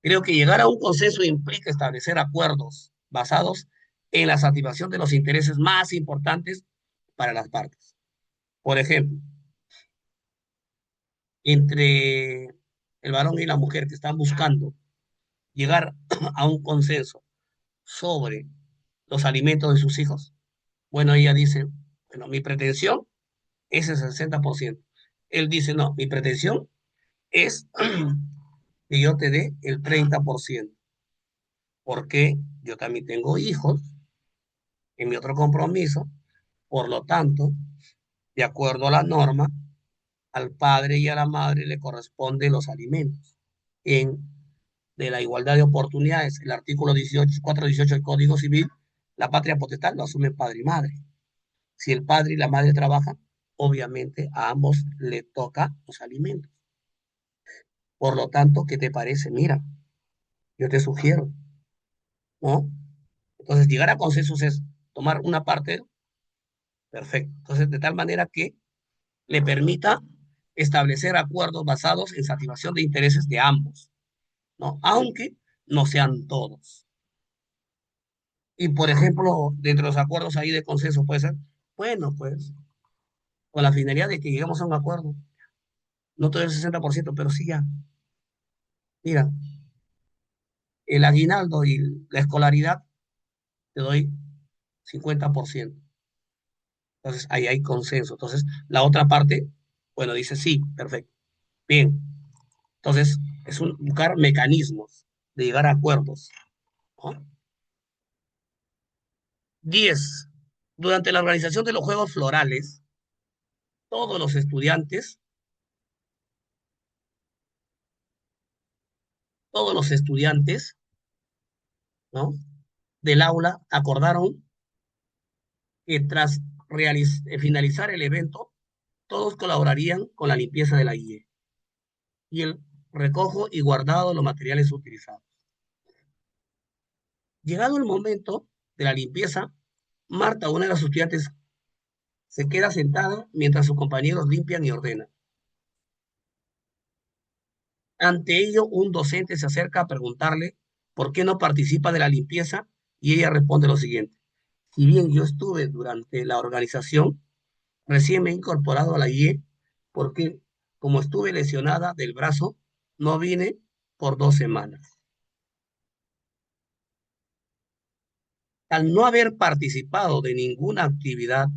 Creo que llegar a un consenso implica establecer acuerdos basados en la satisfacción de los intereses más importantes para las partes. Por ejemplo, entre el varón y la mujer que están buscando llegar a un consenso sobre los alimentos de sus hijos, bueno, ella dice, bueno, mi pretensión es el 60%. Él dice, no, mi pretensión es que yo te dé el 30%, porque yo también tengo hijos en mi otro compromiso, por lo tanto, de acuerdo a la norma, al padre y a la madre le corresponden los alimentos. En de la igualdad de oportunidades, el artículo 18, 418 del Código Civil, la patria potestad lo asumen padre y madre. Si el padre y la madre trabajan, obviamente a ambos le toca los alimentos. Por lo tanto, ¿qué te parece? Mira, yo te sugiero, ¿no? Entonces, llegar a consensos es tomar una parte, perfecto. Entonces, de tal manera que le permita establecer acuerdos basados en satisfacción de intereses de ambos, ¿no? Aunque no sean todos. Y, por ejemplo, dentro de los acuerdos ahí de consenso puede ser, bueno, pues, con la finalidad de que lleguemos a un acuerdo, no todo el 60%, pero sí ya, mira, el aguinaldo y la escolaridad te doy 50%. Entonces, ahí hay consenso. Entonces, la otra parte, bueno, dice sí, perfecto. Bien. Entonces, es buscar mecanismos de llegar a acuerdos, ¿no? 10. Durante la organización de los Juegos Florales, todos los estudiantes, todos los estudiantes, ¿no? del aula acordaron que tras finalizar el evento, todos colaborarían con la limpieza de la IE y el recojo y guardado de los materiales utilizados. Llegado el momento de la limpieza, Marta, una de las estudiantes, se queda sentada mientras sus compañeros limpian y ordenan. Ante ello, un docente se acerca a preguntarle por qué no participa de la limpieza y ella responde lo siguiente. Si bien yo estuve durante la organización, recién me he incorporado a la IE porque como estuve lesionada del brazo, no vine por 2 semanas. Al no haber participado de ninguna actividad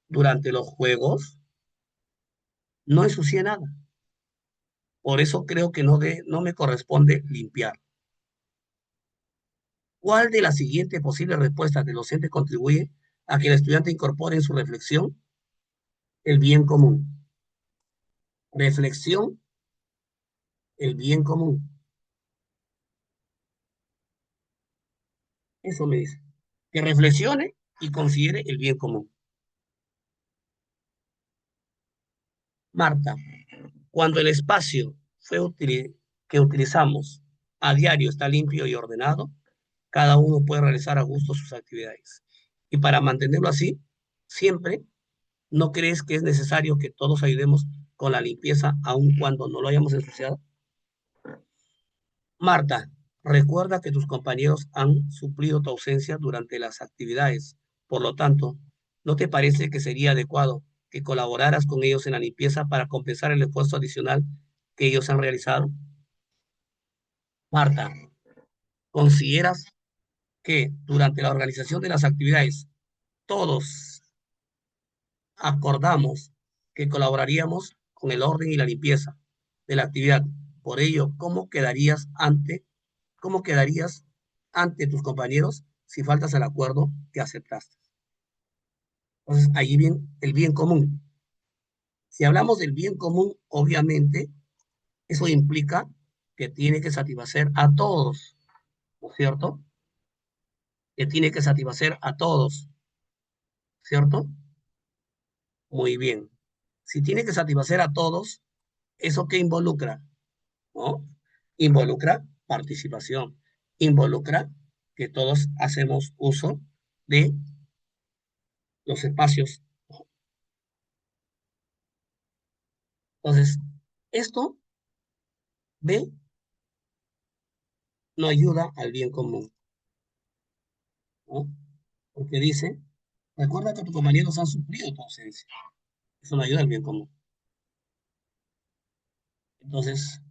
durante los juegos, no ensucié nada. Por eso creo que no me corresponde limpiar. ¿Cuál de las siguientes posibles respuestas del docente contribuye a que el estudiante incorpore en su reflexión el bien común? Reflexión, el bien común. Eso me dice. Que reflexione y considere el bien común. Marta, cuando el espacio que utilizamos a diario está limpio y ordenado, cada uno puede realizar a gusto sus actividades. Y para mantenerlo así, siempre, ¿no crees que es necesario que todos ayudemos con la limpieza aun cuando no lo hayamos ensuciado? Marta, recuerda que tus compañeros han suplido tu ausencia durante las actividades. Por lo tanto, ¿no te parece que sería adecuado que colaboraras con ellos en la limpieza para compensar el esfuerzo adicional que ellos han realizado? Marta, ¿consideras que durante la organización de las actividades todos acordamos que colaboraríamos con el orden y la limpieza de la actividad? Por ello, cómo quedarías ante tus compañeros si faltas al acuerdo que aceptaste? Entonces, ahí viene el bien común. Si hablamos del bien común, obviamente, eso implica que tiene que satisfacer a todos, ¿no es cierto? Que tiene que satisfacer a todos, ¿cierto? Muy bien. Si tiene que satisfacer a todos, ¿eso qué involucra? ¿No? Involucra participación, involucra que todos hacemos uso de los espacios. Entonces, esto B, no ayuda al bien común, ¿no? Porque dice, recuerda que tus compañeros han sufrido tu ausencia. Eso no ayuda al bien común. Entonces,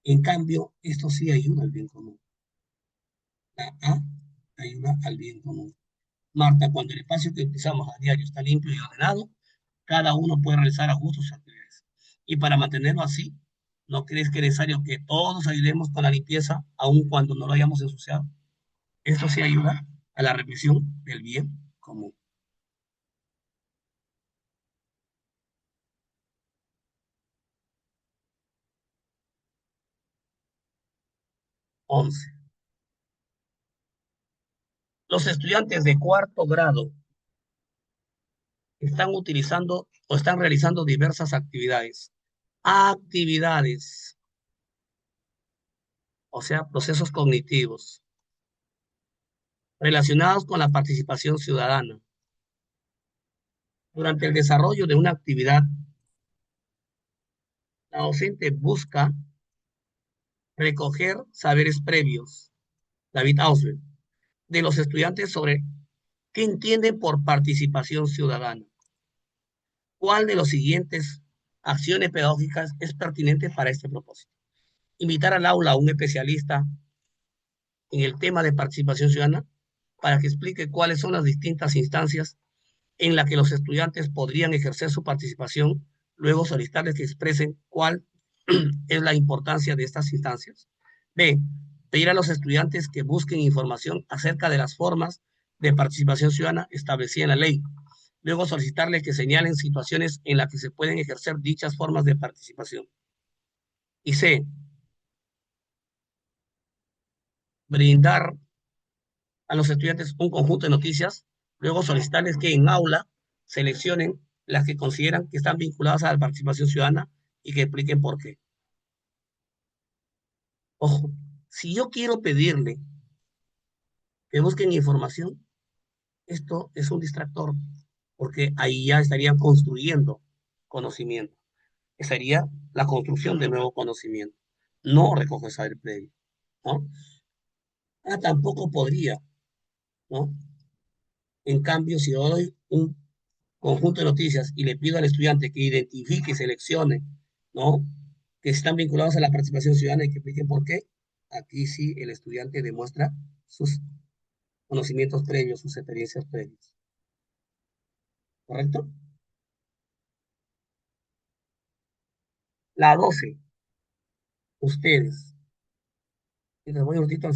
en cambio, esto sí ayuda al bien común. La A ayuda al bien común. Marta, cuando el espacio que utilizamos a diario está limpio y ordenado, cada uno puede realizar a gusto sus actividades. Y para mantenerlo así, ¿no crees que es necesario que todos ayudemos con la limpieza, aun cuando no lo hayamos ensuciado? Esto sí ayuda a la reflexión del bien común. 11. Los estudiantes de cuarto grado están utilizando o están realizando diversas actividades. Actividades, o sea, procesos cognitivos relacionados con la participación ciudadana. Durante el desarrollo de una actividad, la docente busca recoger saberes previos, David Ausubel, de los estudiantes sobre qué entienden por participación ciudadana. ¿Cuál de los siguientes acciones pedagógicas es pertinente para este propósito? Invitar al aula a un especialista en el tema de participación ciudadana para que explique cuáles son las distintas instancias en las que los estudiantes podrían ejercer su participación, luego solicitarles que expresen cuál es la importancia de estas instancias. B. Pedir a los estudiantes que busquen información acerca de las formas de participación ciudadana establecidas en la ley. Luego solicitarles que señalen situaciones en las que se pueden ejercer dichas formas de participación. Y C. Brindar a los estudiantes un conjunto de noticias, luego solicitarles que en aula seleccionen las que consideran que están vinculadas a la participación ciudadana y que expliquen por qué. Ojo, si yo quiero pedirle que busquen información, esto es un distractor, porque ahí ya estarían construyendo conocimiento. Sería la construcción de nuevo conocimiento, no recoger saber previo, ¿no? Tampoco podría, ¿no? En cambio, si yo doy un conjunto de noticias y le pido al estudiante que identifique y seleccione, ¿no? Que están vinculados a la participación ciudadana y que expliquen por qué, aquí sí el estudiante demuestra sus conocimientos previos, sus experiencias previas. ¿Correcto? La 12, ustedes. Y les voy un ratito al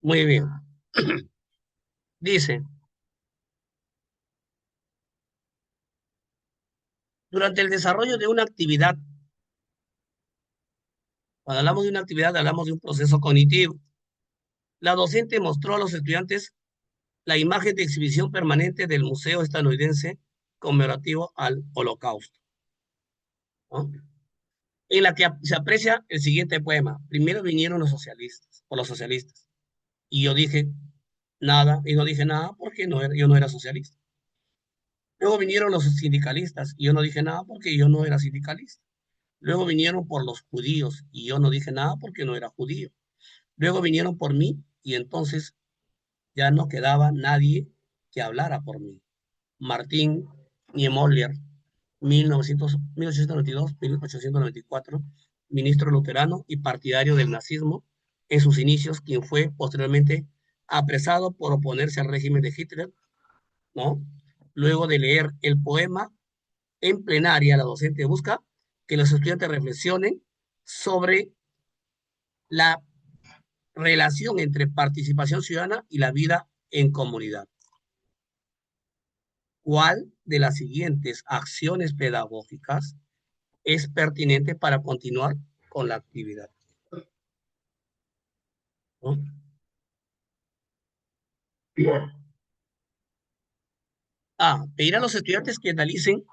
Muy bien. Dice, durante el desarrollo de una actividad, cuando hablamos de una actividad, hablamos de un proceso cognitivo. La docente mostró a los estudiantes la imagen de exhibición permanente del Museo Estadounidense conmemorativo al Holocausto, ¿no? En la que se aprecia el siguiente poema. Primero vinieron los socialistas, o los socialistas, y yo dije nada, y no dije nada porque yo no era socialista. Luego vinieron los sindicalistas, y yo no dije nada porque yo no era sindicalista. Luego vinieron por los judíos, y yo no dije nada porque no era judío. Luego vinieron por mí, y entonces ya no quedaba nadie que hablara por mí. Martín Niemöller, 1892-1894, ministro luterano y partidario del nazismo en sus inicios, quien fue posteriormente apresado por oponerse al régimen de Hitler, ¿no? Luego de leer el poema en plenaria, la docente busca que los estudiantes reflexionen sobre la relación entre participación ciudadana y la vida en comunidad. ¿Cuál de las siguientes acciones pedagógicas es pertinente para continuar con la actividad? ¿No? A. Pedir a los estudiantes que analicen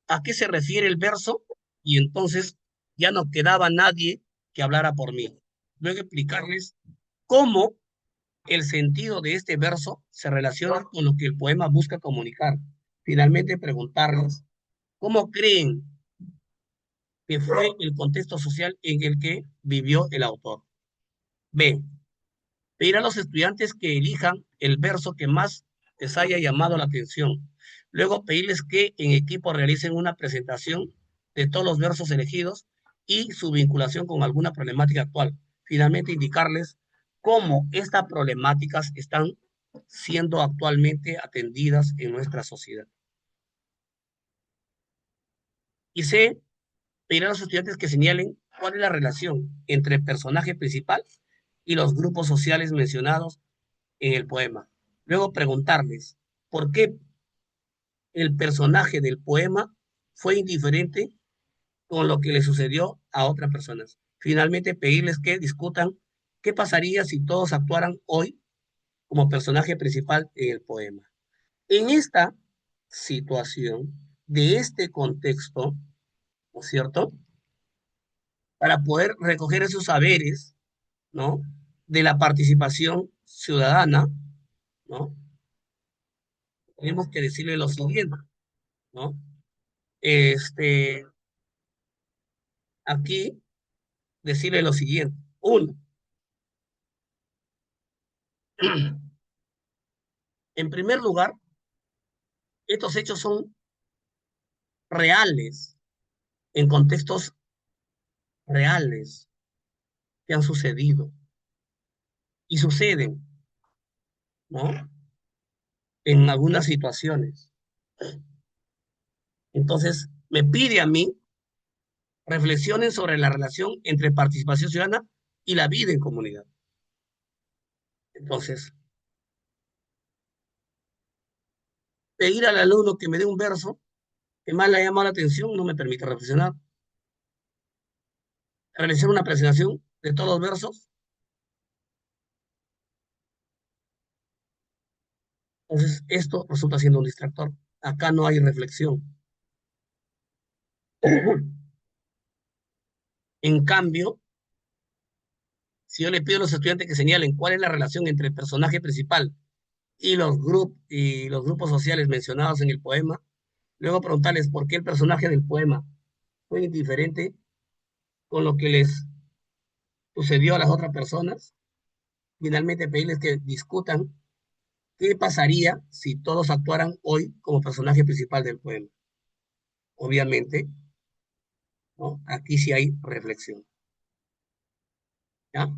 a qué se refiere el verso y entonces ya no quedaba nadie que hablara por mí. Luego explicarles cómo el sentido de este verso se relaciona con lo que el poema busca comunicar. Finalmente preguntarles cómo creen que fue el contexto social en el que vivió el autor. B. Pedir a los estudiantes que elijan el verso que más les haya llamado la atención. Luego pedirles que en equipo realicen una presentación de todos los versos elegidos y su vinculación con alguna problemática actual. Finalmente indicarles cómo estas problemáticas están siendo actualmente atendidas en nuestra sociedad. Y C, pedir a los estudiantes que señalen cuál es la relación entre el personaje principal y los grupos sociales mencionados en el poema. Luego preguntarles por qué el personaje del poema fue indiferente con lo que le sucedió a otras personas. Finalmente, pedirles que discutan qué pasaría si todos actuaran hoy como personaje principal en el poema. En esta situación, de este contexto, ¿no es cierto? Para poder recoger esos saberes, ¿no? De la participación ciudadana, ¿no? Tenemos que decirle lo siguiente, ¿no? Este, aquí decirle lo siguiente. Uno, en primer lugar, estos hechos son reales, en contextos reales que han sucedido y suceden, ¿no? En algunas situaciones. Entonces, me pide a mí reflexionen sobre la relación entre participación ciudadana y la vida en comunidad. Entonces, pedir al alumno que me dé un verso que más le ha llamado la atención no me permite reflexionar. Realizar una presentación de todos los versos. Entonces, esto resulta siendo un distractor. Acá no hay reflexión. En cambio, si yo le pido a los estudiantes que señalen cuál es la relación entre el personaje principal y y los grupos sociales mencionados en el poema, luego preguntarles por qué el personaje del poema fue indiferente con lo que les sucedió a las otras personas, finalmente pedirles que discutan qué pasaría si todos actuaran hoy como personaje principal del poema. Obviamente, ¿no? Aquí sí hay reflexión. ¿Ya?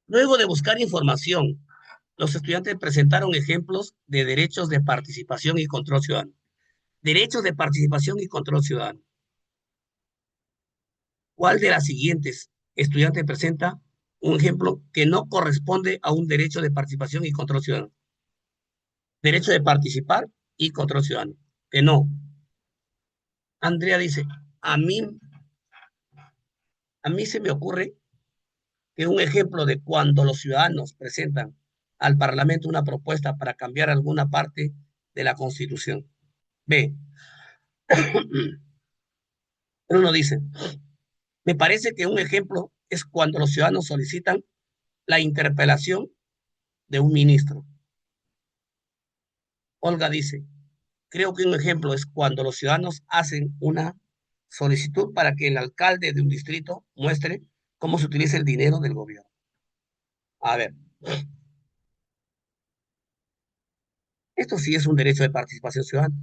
Luego de buscar información, los estudiantes presentaron ejemplos de derechos de participación y control ciudadano. Derechos de participación y control ciudadano. ¿Cuál de las siguientes estudiantes presenta un ejemplo que no corresponde a un derecho de participación y control ciudadano? Derecho de participar y control ciudadano. Que no. Andrea dice, a mí, a mí se me ocurre que un ejemplo de cuando los ciudadanos presentan al Parlamento una propuesta para cambiar alguna parte de la Constitución. B. Uno dice, me parece que un ejemplo es cuando los ciudadanos solicitan la interpelación de un ministro. Olga dice, creo que un ejemplo es cuando los ciudadanos hacen una solicitud para que el alcalde de un distrito muestre cómo se utiliza el dinero del gobierno. A ver, esto sí es un derecho de participación ciudadana.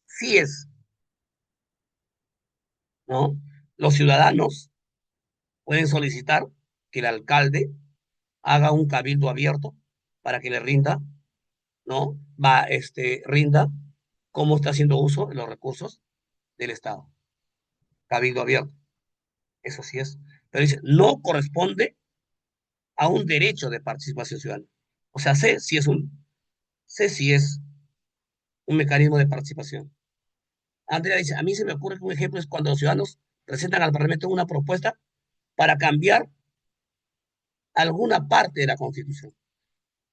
Sí es, ¿no? Los ciudadanos pueden solicitar que el alcalde haga un cabildo abierto para que le rinda, ¿no? Rinda cómo está haciendo uso de los recursos del Estado. Cabildo abierto, eso sí es. Pero dice, no corresponde a un derecho de participación ciudadana. O sea, sé si es un mecanismo de participación. Andrea dice, a mí se me ocurre que un ejemplo es cuando los ciudadanos presentan al Parlamento una propuesta para cambiar alguna parte de la Constitución.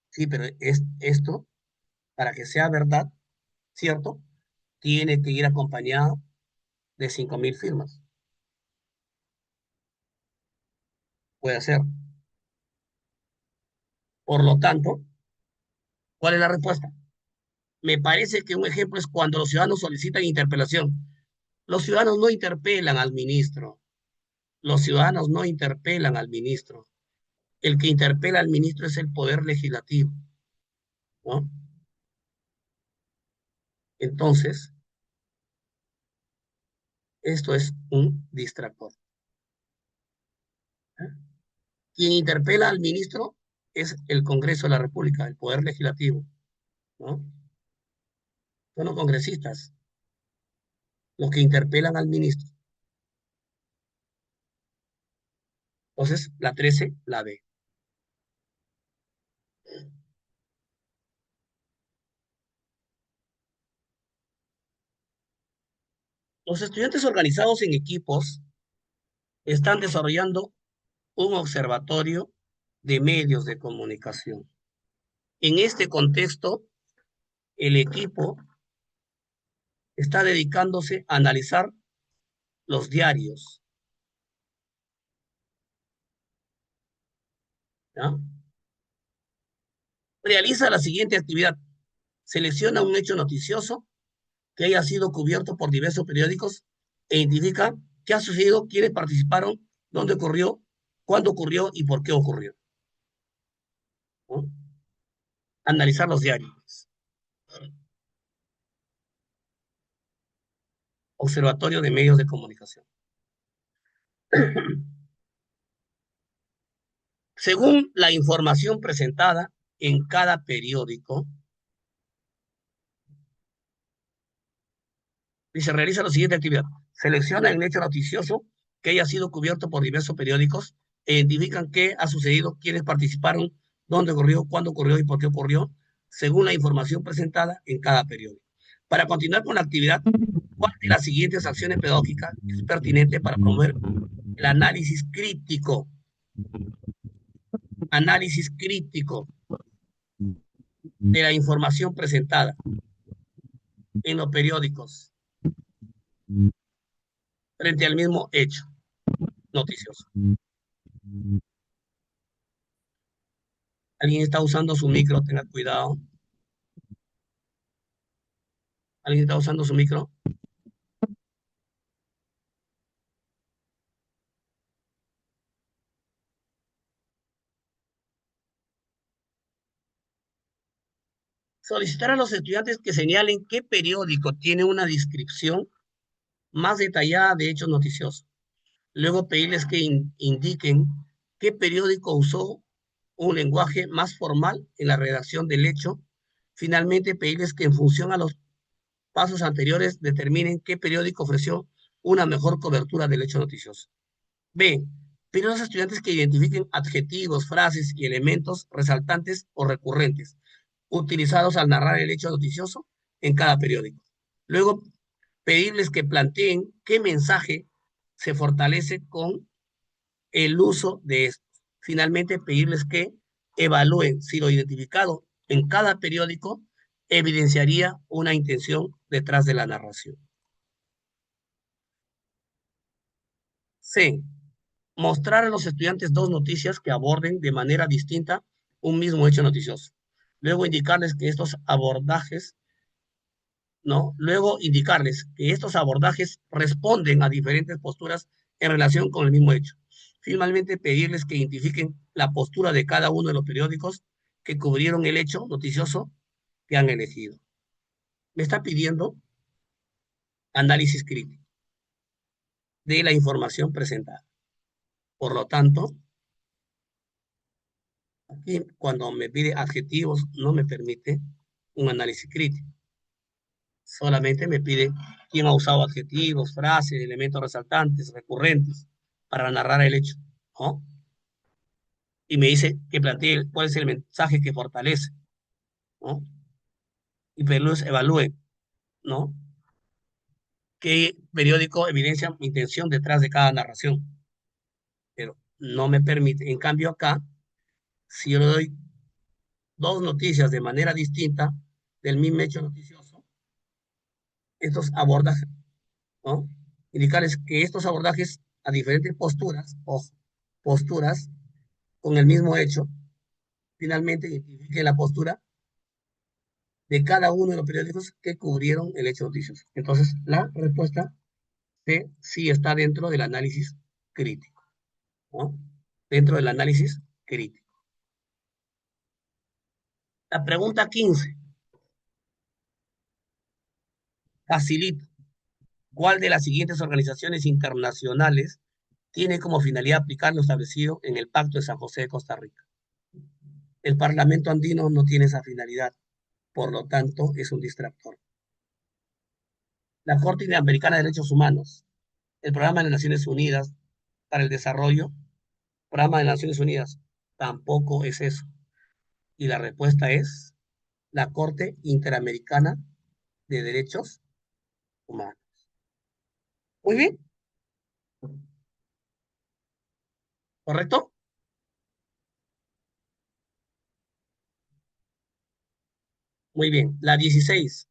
Sí, pero esto, para que sea verdad, ¿cierto? Tiene que ir acompañado de 5.000 firmas. Puede ser. Por lo tanto, ¿cuál es la respuesta? Me parece que un ejemplo es cuando los ciudadanos solicitan interpelación. Los ciudadanos no interpelan al ministro. Los ciudadanos no interpelan al ministro. El que interpela al ministro es el poder legislativo, ¿no? Entonces, esto es un distractor. ¿Eh? Quien interpela al ministro es el Congreso de la República, el poder legislativo, ¿no? Son los congresistas los que interpelan al ministro. Entonces, la 13, la B. Los estudiantes organizados en equipos están desarrollando un observatorio de medios de comunicación. En este contexto, el equipo está dedicándose a analizar los diarios, ¿ya? Realiza la siguiente actividad. Selecciona un hecho noticioso que haya sido cubierto por diversos periódicos e identifica qué ha sucedido, quiénes participaron, dónde ocurrió, cuándo ocurrió y por qué ocurrió, ¿no? Analizar los diarios. Observatorio de medios de comunicación. Según la información presentada en cada periódico, dice, realiza la siguiente actividad. Selecciona el hecho noticioso que haya sido cubierto por diversos periódicos e identifican qué ha sucedido, quiénes participaron, dónde ocurrió, cuándo ocurrió y por qué ocurrió, según la información presentada en cada periódico. Para continuar con la actividad, ¿cuál de las siguientes acciones pedagógicas es pertinente para promover el análisis crítico de la información presentada en los periódicos frente al mismo hecho noticioso? ¿Alguien está usando su micro? Tenga cuidado. ¿Alguien está usando su micro? Solicitar a los estudiantes que señalen qué periódico tiene una descripción más detallada de hechos noticiosos. Luego pedirles que indiquen qué periódico usó un lenguaje más formal en la redacción del hecho. Finalmente pedirles que en función a los pasos anteriores determinen qué periódico ofreció una mejor cobertura del hecho noticioso. B. Pedir a los estudiantes que identifiquen adjetivos, frases y elementos resaltantes o recurrentes utilizados al narrar el hecho noticioso en cada periódico. Luego, pedirles que planteen qué mensaje se fortalece con el uso de estos. Finalmente, pedirles que evalúen si lo identificado en cada periódico evidenciaría una intención detrás de la narración. C. Mostrar a los estudiantes dos noticias que aborden de manera distinta un mismo hecho noticioso. Luego indicarles que estos abordajes, ¿no? Luego indicarles que estos abordajes responden a diferentes posturas en relación con el mismo hecho. Finalmente, pedirles que identifiquen la postura de cada uno de los periódicos que cubrieron el hecho noticioso que han elegido. Me está pidiendo análisis crítico de la información presentada. Por lo tanto, aquí cuando me pide adjetivos no me permite un análisis crítico. Solamente me pide quién ha usado adjetivos, frases, elementos resaltantes, recurrentes para narrar el hecho, ¿no? Y me dice que plantee cuál es el mensaje que fortalece, ¿no? Y Perluz evalúe, ¿no? Qué periódico evidencia mi intención detrás de cada narración. Pero no me permite. En cambio, acá, si yo le doy dos noticias de manera distinta del mismo hecho noticioso, estos abordajes, ¿no? Indicarles que estos abordajes a diferentes posturas, o posturas con el mismo hecho, finalmente identifique la postura de cada uno de los periódicos que cubrieron el hecho noticioso. Entonces, la respuesta C sí está dentro del análisis crítico, ¿no? Dentro del análisis crítico. La pregunta 15. Facilito. ¿Cuál de las siguientes organizaciones internacionales tiene como finalidad aplicar lo establecido en el Pacto de San José de Costa Rica? El Parlamento andino no tiene esa finalidad, por lo tanto, es un distractor. La Corte Interamericana de Derechos Humanos, el Programa de las Naciones Unidas para el Desarrollo, Programa de las Naciones Unidas, tampoco es eso. Y la respuesta es la Corte Interamericana de Derechos Humanos. Muy bien, ¿correcto? Muy bien. La 16.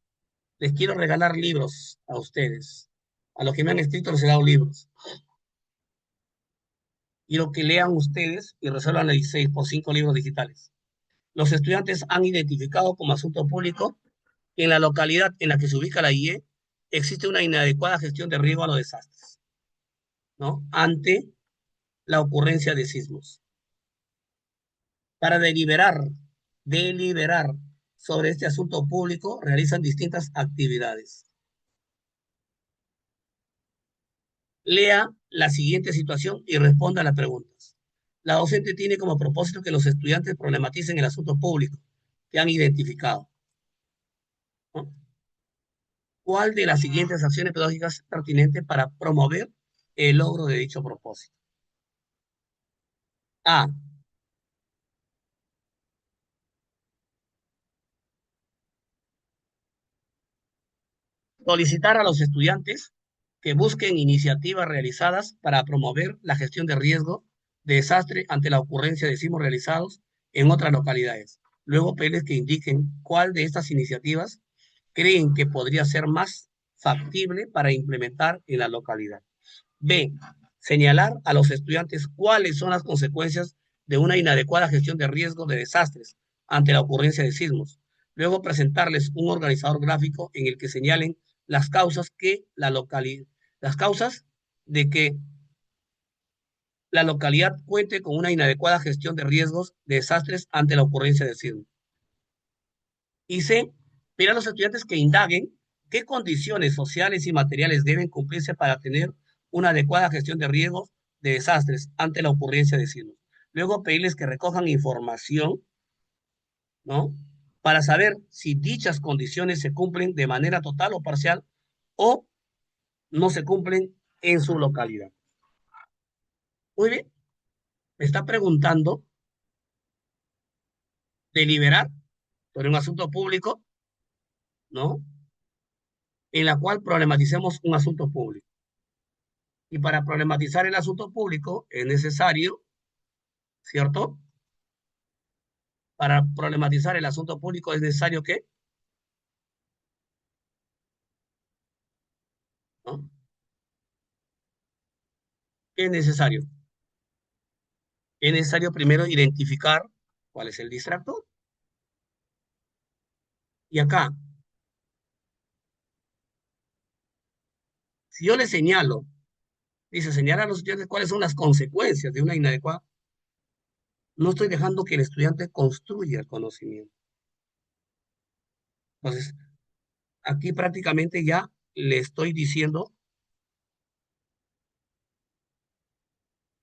Les quiero regalar libros a ustedes. A los que me han escrito les he dado libros. Quiero que lean ustedes y resuelvan la 16 por 5 libros digitales. Los estudiantes han identificado como asunto público que en la localidad en la que se ubica la IE existe una inadecuada gestión de riesgo a los desastres, ¿no? Ante la ocurrencia de sismos. Para deliberar sobre este asunto público, realizan distintas actividades. Lea la siguiente situación y responda a las preguntas. La docente tiene como propósito que los estudiantes problematicen el asunto público que han identificado, ¿no? ¿Cuál de las siguientes acciones pedagógicas es pertinente para promover el logro de dicho propósito? A. Solicitar a los estudiantes que busquen iniciativas realizadas para promover la gestión de riesgo de desastre ante la ocurrencia de sismos realizados en otras localidades. Luego pedirles que indiquen cuál de estas iniciativas creen que podría ser más factible para implementar en la localidad. B. Señalar a los estudiantes cuáles son las consecuencias de una inadecuada gestión de riesgo de desastres ante la ocurrencia de sismos. Luego presentarles un organizador gráfico en el que señalen las causas las causas de que la localidad cuente con una inadecuada gestión de riesgos de desastres ante la ocurrencia de sismos. Y C, pedir a los estudiantes que indaguen qué condiciones sociales y materiales deben cumplirse para tener una adecuada gestión de riesgos de desastres ante la ocurrencia de sismos. Luego pedirles que recojan información, ¿no? para saber si dichas condiciones se cumplen de manera total o parcial o no se cumplen en su localidad. Muy bien, me está preguntando deliberar sobre un asunto público, ¿no? En la cual problematicemos un asunto público. Y para problematizar el asunto público es necesario, ¿cierto? Para problematizar el asunto público es necesario que, ¿no? ¿Qué es necesario? Es necesario primero identificar cuál es el distractor. Y acá, si yo le señalo, dice señalar a los estudiantes cuáles son las consecuencias de una inadecuada, no estoy dejando que el estudiante construya el conocimiento. Entonces, aquí prácticamente ya le estoy diciendo,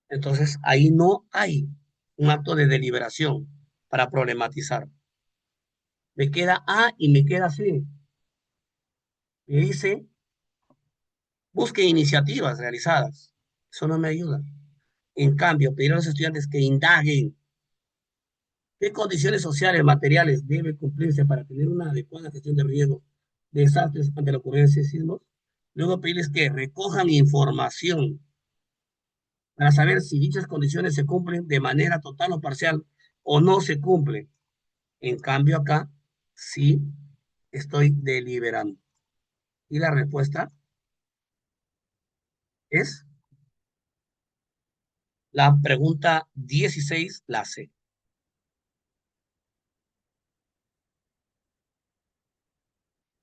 entonces ahí no hay un acto de deliberación para problematizar. Me queda A y me queda C. Me dice, busque iniciativas realizadas. Eso no me ayuda. En cambio, pedir a los estudiantes que indaguen qué condiciones sociales, materiales deben cumplirse para tener una adecuada gestión de riesgo de desastres ante la ocurrencia de sismos. Luego pedirles que recojan información para saber si dichas condiciones se cumplen de manera total o parcial o no se cumplen. En cambio, acá sí estoy deliberando. Y la respuesta es la pregunta 16, la C.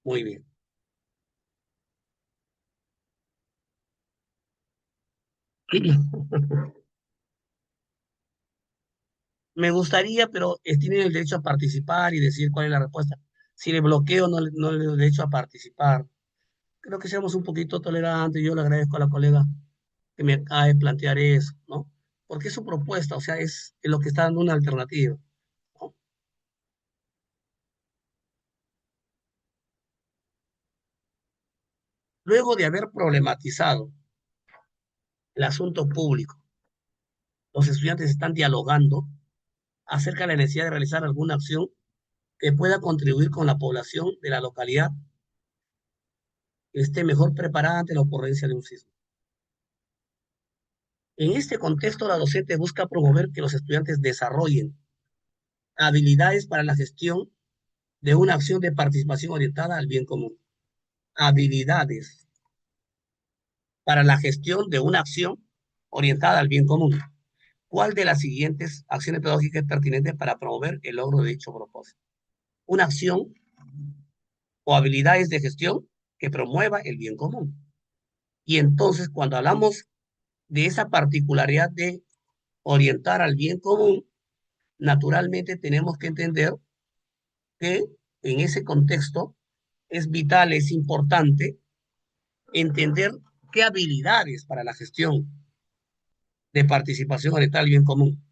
Muy bien. Me gustaría, pero tienen el derecho a participar y decir cuál es la respuesta. Si le bloqueo, no le doy derecho a participar. Creo que seamos un poquito tolerantes. Yo le agradezco a la colega que me acaba de plantear eso, ¿no? Porque es su propuesta, o sea, es lo que está dando una alternativa, ¿no? Luego de haber problematizado el asunto público, los estudiantes están dialogando acerca de la necesidad de realizar alguna acción que pueda contribuir con la población de la localidad que esté mejor preparada ante la ocurrencia de un sismo. En este contexto, la docente busca promover que los estudiantes desarrollen habilidades para la gestión de una acción de participación orientada al bien común. Habilidades para la gestión de una acción orientada al bien común. ¿Cuál de las siguientes acciones pedagógicas es pertinente para promover el logro de dicho propósito? Una acción o habilidades de gestión que promueva el bien común. Y entonces, cuando hablamos de esa particularidad de orientar al bien común, naturalmente tenemos que entender que en ese contexto es vital, es importante entender qué habilidades para la gestión de participación orientada al bien común.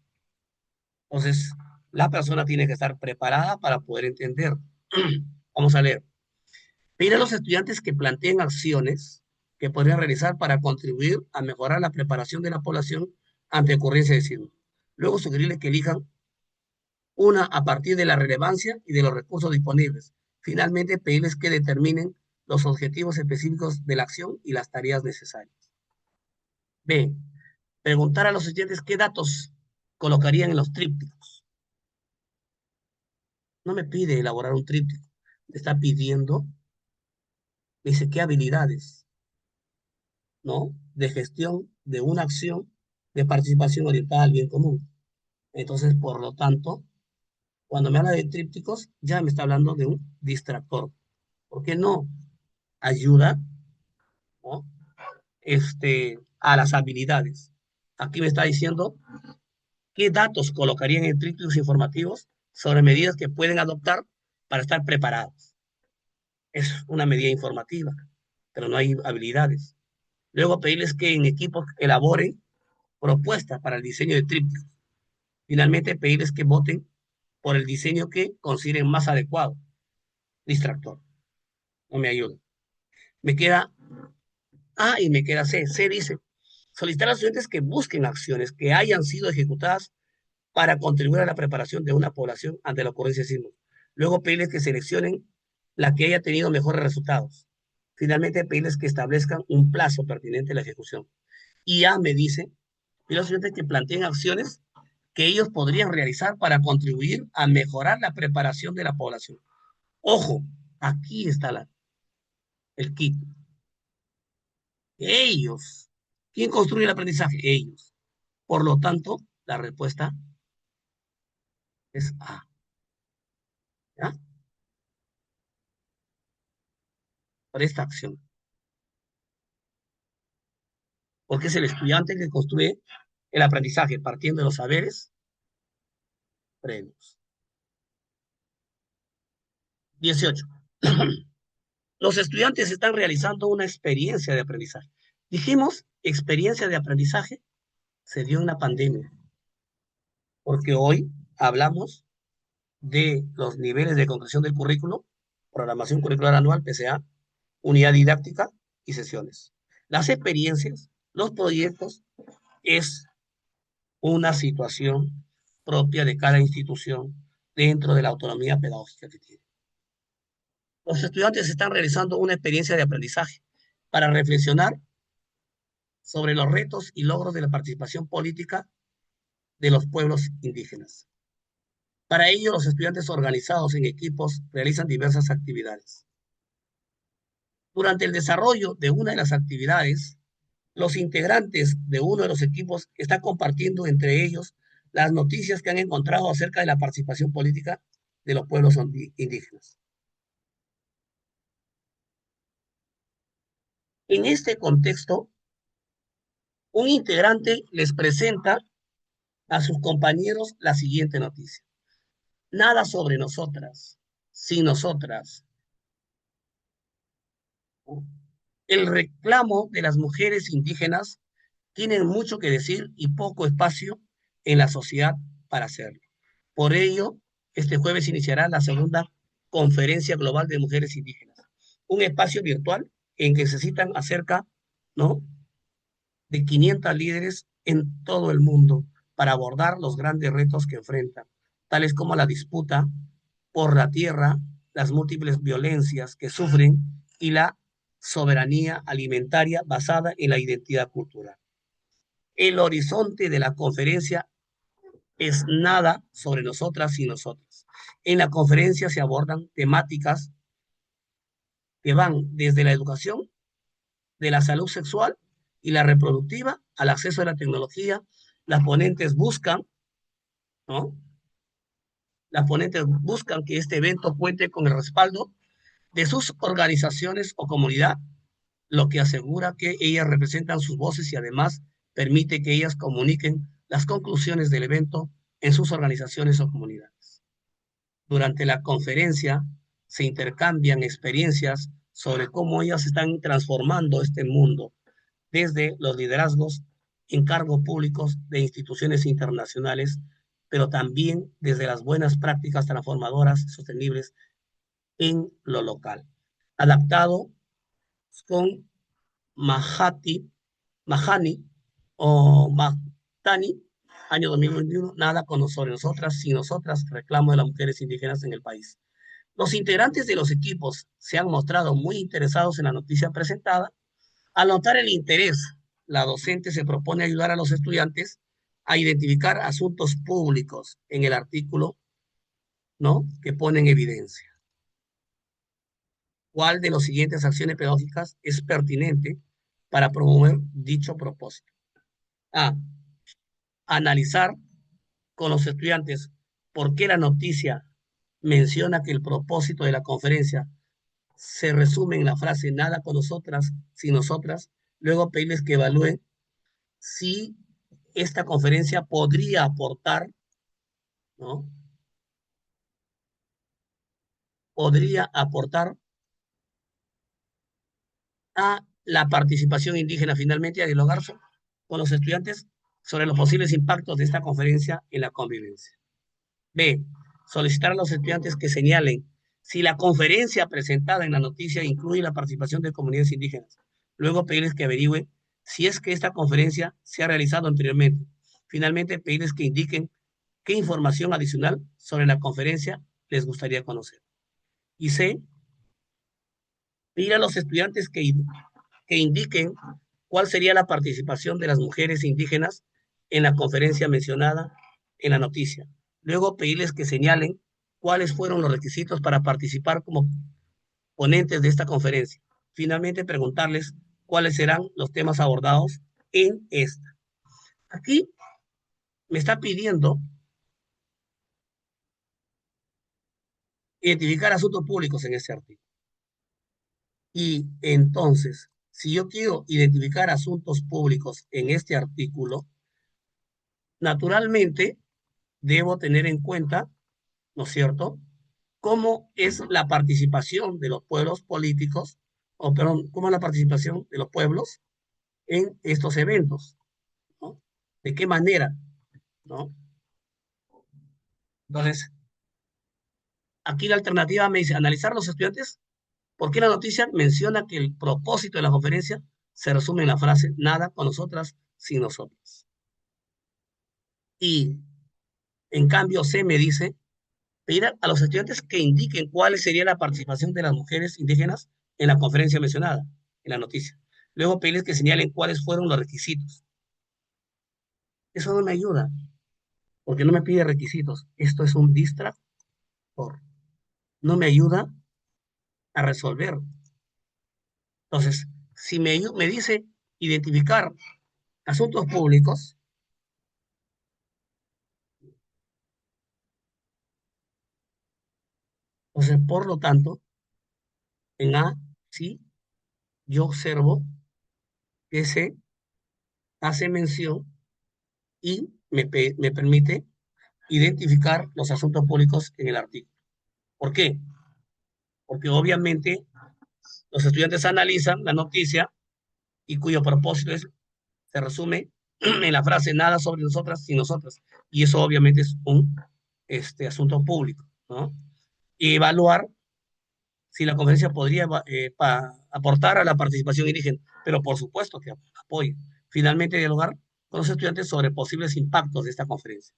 Entonces, la persona tiene que estar preparada para poder entender. Vamos a leer. Pedir a los estudiantes que planteen acciones que podrían realizar para contribuir a mejorar la preparación de la población ante ocurrencia de sismos. Luego sugerirles que elijan una a partir de la relevancia y de los recursos disponibles. Finalmente, pedirles que determinen los objetivos específicos de la acción y las tareas necesarias. B. Preguntar a los estudiantes qué datos colocarían en los trípticos. No me pide elaborar un tríptico, me está pidiendo, me dice qué habilidades, ¿no? De gestión de una acción de participación orientada al bien común. Entonces, por lo tanto, cuando me habla de trípticos, ya me está hablando de un distractor. ¿Por qué no? Ayuda, ¿no? A las habilidades. Aquí me está diciendo qué datos colocarían en trípticos informativos sobre medidas que pueden adoptar para estar preparados. Es una medida informativa, pero no hay habilidades. Luego pedirles que en equipos elaboren propuestas para el diseño de trípticos. Finalmente, pedirles que voten por el diseño que consideren más adecuado. Distractor. No me ayuda. Me queda A y me queda C. C dice, solicitar a los estudiantes que busquen acciones que hayan sido ejecutadas para contribuir a la preparación de una población ante la ocurrencia de sismos. Luego pedirles que seleccionen la que haya tenido mejores resultados. Finalmente, pedirles que establezcan un plazo pertinente a la ejecución. Y A me dice, y los estudiantes que planteen acciones que ellos podrían realizar para contribuir a mejorar la preparación de la población. Ojo, aquí está el kit. Ellos. ¿Quién construye el aprendizaje? Ellos. Por lo tanto, la respuesta es A. ¿Ya? Por esta acción. Porque es el estudiante que construye el aprendizaje partiendo de los saberes previos. 18. Los estudiantes están realizando una experiencia de aprendizaje. Dijimos, experiencia de aprendizaje se dio en la pandemia, porque hoy hablamos de los niveles de concreción del currículo, programación curricular anual, PCA, unidad didáctica y sesiones. Las experiencias, los proyectos, es una situación propia de cada institución dentro de la autonomía pedagógica que tiene. Los estudiantes están realizando una experiencia de aprendizaje para reflexionar sobre los retos y logros de la participación política de los pueblos indígenas. Para ello, los estudiantes organizados en equipos realizan diversas actividades. Durante el desarrollo de una de las actividades, los integrantes de uno de los equipos están compartiendo entre ellos las noticias que han encontrado acerca de la participación política de los pueblos indígenas. En este contexto, un integrante les presenta a sus compañeros la siguiente noticia. Nada sobre nosotras, sin nosotras. El reclamo de las mujeres indígenas tiene mucho que decir y poco espacio en la sociedad para hacerlo. Por ello, este jueves iniciará la segunda Conferencia Global de Mujeres Indígenas, un espacio virtual en que se citan acerca, ¿no?, de 500 líderes en todo el mundo para abordar los grandes retos que enfrentan, tales como la disputa por la tierra, las múltiples violencias que sufren y la soberanía alimentaria basada en la identidad cultural. El horizonte de la conferencia es nada sobre nosotras y nosotros. En la conferencia se abordan temáticas que van desde la educación, de la salud sexual y la reproductiva al acceso a la tecnología. Las ponentes buscan, ¿no? Las ponentes buscan que este evento cuente con el respaldo de sus organizaciones o comunidad, lo que asegura que ellas representan sus voces y además permite que ellas comuniquen las conclusiones del evento en sus organizaciones o comunidades. Durante la conferencia se intercambian experiencias sobre cómo ellas están transformando este mundo desde los liderazgos en cargos públicos de instituciones internacionales, pero también desde las buenas prácticas transformadoras sostenibles en lo local. Adaptado con Mahani o Mahtani, año 2021, nada con sobre nosotras, sin nosotras, reclamo de las mujeres indígenas en el país. Los integrantes de los equipos se han mostrado muy interesados en la noticia presentada. Al notar el interés, la docente se propone ayudar a los estudiantes a identificar asuntos públicos en el artículo, ¿no?, que pone en evidencia. ¿Cuál de las siguientes acciones pedagógicas es pertinente para promover dicho propósito? A. Analizar con los estudiantes por qué la noticia menciona que el propósito de la conferencia se resume en la frase nada con nosotras, sin nosotras. Luego pedirles que evalúen si esta conferencia podría aportar, ¿no?, podría aportar a la participación indígena finalmente, a dialogar con los estudiantes sobre los posibles impactos de esta conferencia en la convivencia. B. solicitar a los estudiantes que señalen si la conferencia presentada en la noticia incluye la participación de comunidades indígenas. Luego pedirles que averigüen si es que esta conferencia se ha realizado anteriormente. Finalmente, pedirles que indiquen qué información adicional sobre la conferencia les gustaría conocer. Y C, pedir a los estudiantes que indiquen cuál sería la participación de las mujeres indígenas en la conferencia mencionada en la noticia. Luego pedirles que señalen cuáles fueron los requisitos para participar como ponentes de esta conferencia. Finalmente, preguntarles cuáles serán los temas abordados en esta. Aquí me está pidiendo identificar asuntos públicos en este artículo. Y entonces, si yo quiero identificar asuntos públicos en este artículo, naturalmente debo tener en cuenta, ¿no es cierto?, cómo es la participación de los pueblos políticos, o perdón, cómo es la participación de los pueblos en estos eventos, ¿no? ¿De qué manera, no? Entonces, aquí la alternativa me dice analizar a los estudiantes, porque la noticia menciona que el propósito de la conferencia se resume en la frase nada con nosotras sin nosotros. Y en cambio C me dice pedir a los estudiantes que indiquen cuál sería la participación de las mujeres indígenas en la conferencia mencionada, en la noticia. Luego pedirles que señalen cuáles fueron los requisitos. Eso no me ayuda, porque no me pide requisitos. Esto es un distractor. No me ayuda a resolver. Entonces, si me dice identificar asuntos públicos, entonces, por lo tanto, en A, sí, yo observo que se hace mención y me permite identificar los asuntos públicos en el artículo. ¿Por qué? Porque obviamente los estudiantes analizan la noticia y cuyo propósito se resume en la frase nada sobre nosotras sin nosotras. Y eso obviamente es un asunto público, ¿no? Y evaluar si la conferencia podría aportar a la participación indígena, pero por supuesto que apoye. Finalmente, dialogar con los estudiantes sobre posibles impactos de esta conferencia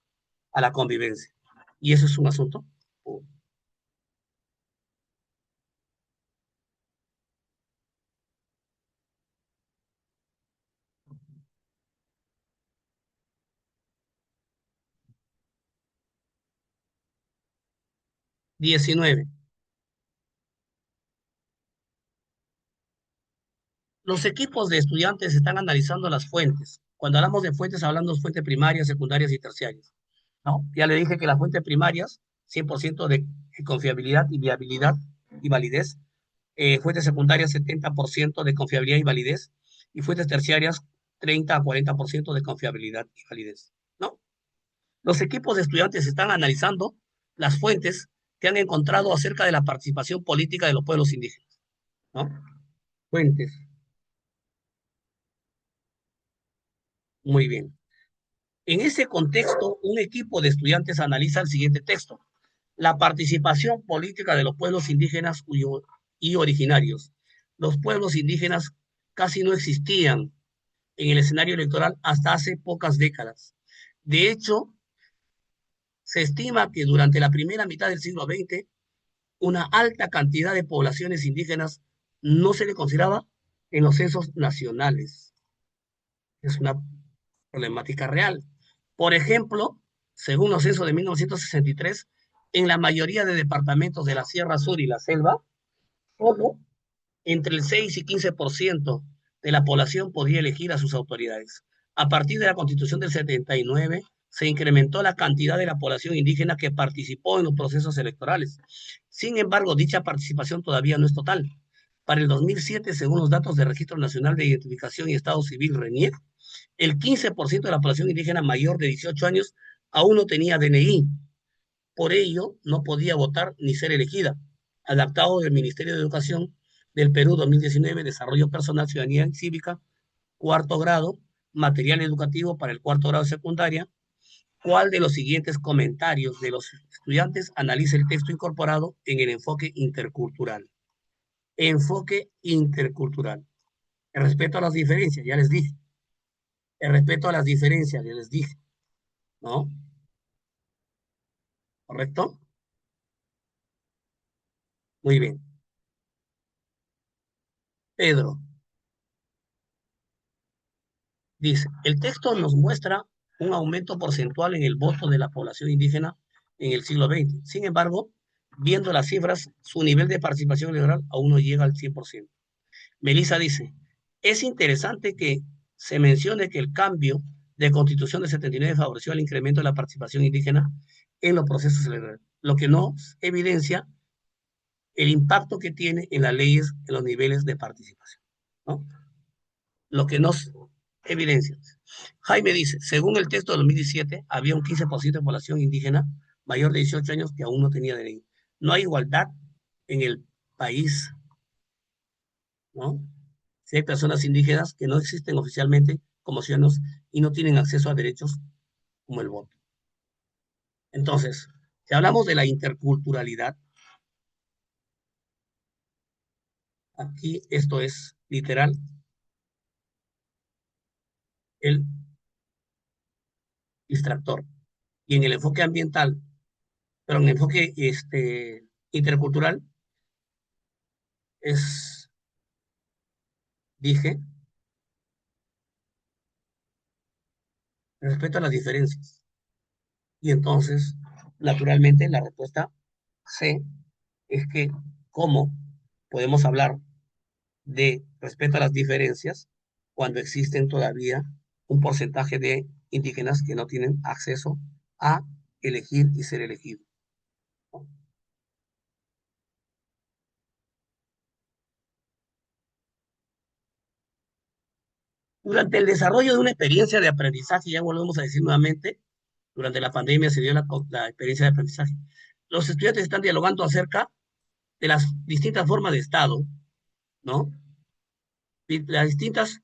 a la convivencia. Y eso es un asunto público. 19. Los equipos de estudiantes están analizando las fuentes. Cuando hablamos de fuentes, hablamos de fuentes primarias, secundarias y terciarias, ¿no? Ya le dije que las fuentes primarias, 100% de confiabilidad y viabilidad y validez. Fuentes secundarias, 70% de confiabilidad y validez. Y fuentes terciarias, 30 a 40% de confiabilidad y validez, ¿no? Los equipos de estudiantes están analizando las fuentes que han encontrado acerca de la participación política de los pueblos indígenas, ¿no? Fuentes. Muy bien. En ese contexto, un equipo de estudiantes analiza el siguiente texto: la participación política de los pueblos indígenas y originarios. Los pueblos indígenas casi no existían en el escenario electoral hasta hace pocas décadas. De hecho, se estima que durante la primera mitad del siglo XX, una alta cantidad de poblaciones indígenas no se le consideraba en los censos nacionales. Es una problemática real. Por ejemplo, según los censos de 1963, en la mayoría de departamentos de la Sierra Sur y la Selva, solo entre el 6 y 15% de la población podía elegir a sus autoridades. A partir de la Constitución del 79, se incrementó la cantidad de la población indígena que participó en los procesos electorales. Sin embargo, dicha participación todavía no es total. Para el 2007, según los datos del Registro Nacional de Identificación y Estado Civil, RENIEC, el 15% de la población indígena mayor de 18 años aún no tenía DNI. Por ello, no podía votar ni ser elegida. Adaptado del Ministerio de Educación del Perú 2019, Desarrollo Personal, Ciudadanía Cívica, cuarto grado, material educativo para el cuarto grado de secundaria, ¿Cuál de los siguientes comentarios de los estudiantes analiza el texto incorporado en el enfoque intercultural? Enfoque intercultural. El respeto a las diferencias, ya les dije. El respeto a las diferencias, ya les dije. ¿No? ¿Correcto? Muy bien. Pedro dice, el texto nos muestra un aumento porcentual en el voto de la población indígena en el siglo XX. Sin embargo, viendo las cifras, su nivel de participación electoral aún no llega al 100%. Melissa dice, es interesante que se mencione que el cambio de constitución de 79 favoreció el incremento de la participación indígena en los procesos electorales, lo que nos evidencia el impacto que tiene en las leyes en los niveles de participación, ¿no? Lo que nos evidencia. Jaime dice, según el texto de 2017, había un 15% de población indígena mayor de 18 años que aún no tenía DNI. No hay igualdad en el país, ¿no? Si hay personas indígenas que no existen oficialmente como ciudadanos y no tienen acceso a derechos como el voto. Entonces, si hablamos de la interculturalidad, aquí esto es literal el distractor. Y en el enfoque ambiental, pero en el enfoque intercultural, es, dije, respeto a las diferencias. Y entonces, naturalmente, la respuesta C es que, ¿cómo podemos hablar de respeto a las diferencias cuando existen todavía un porcentaje de indígenas que no tienen acceso a elegir y ser elegidos? Durante el desarrollo de una experiencia de aprendizaje, ya volvemos a decir nuevamente, durante la pandemia se dio la experiencia de aprendizaje. Los estudiantes están dialogando acerca de las distintas formas de Estado, ¿no? Y las distintas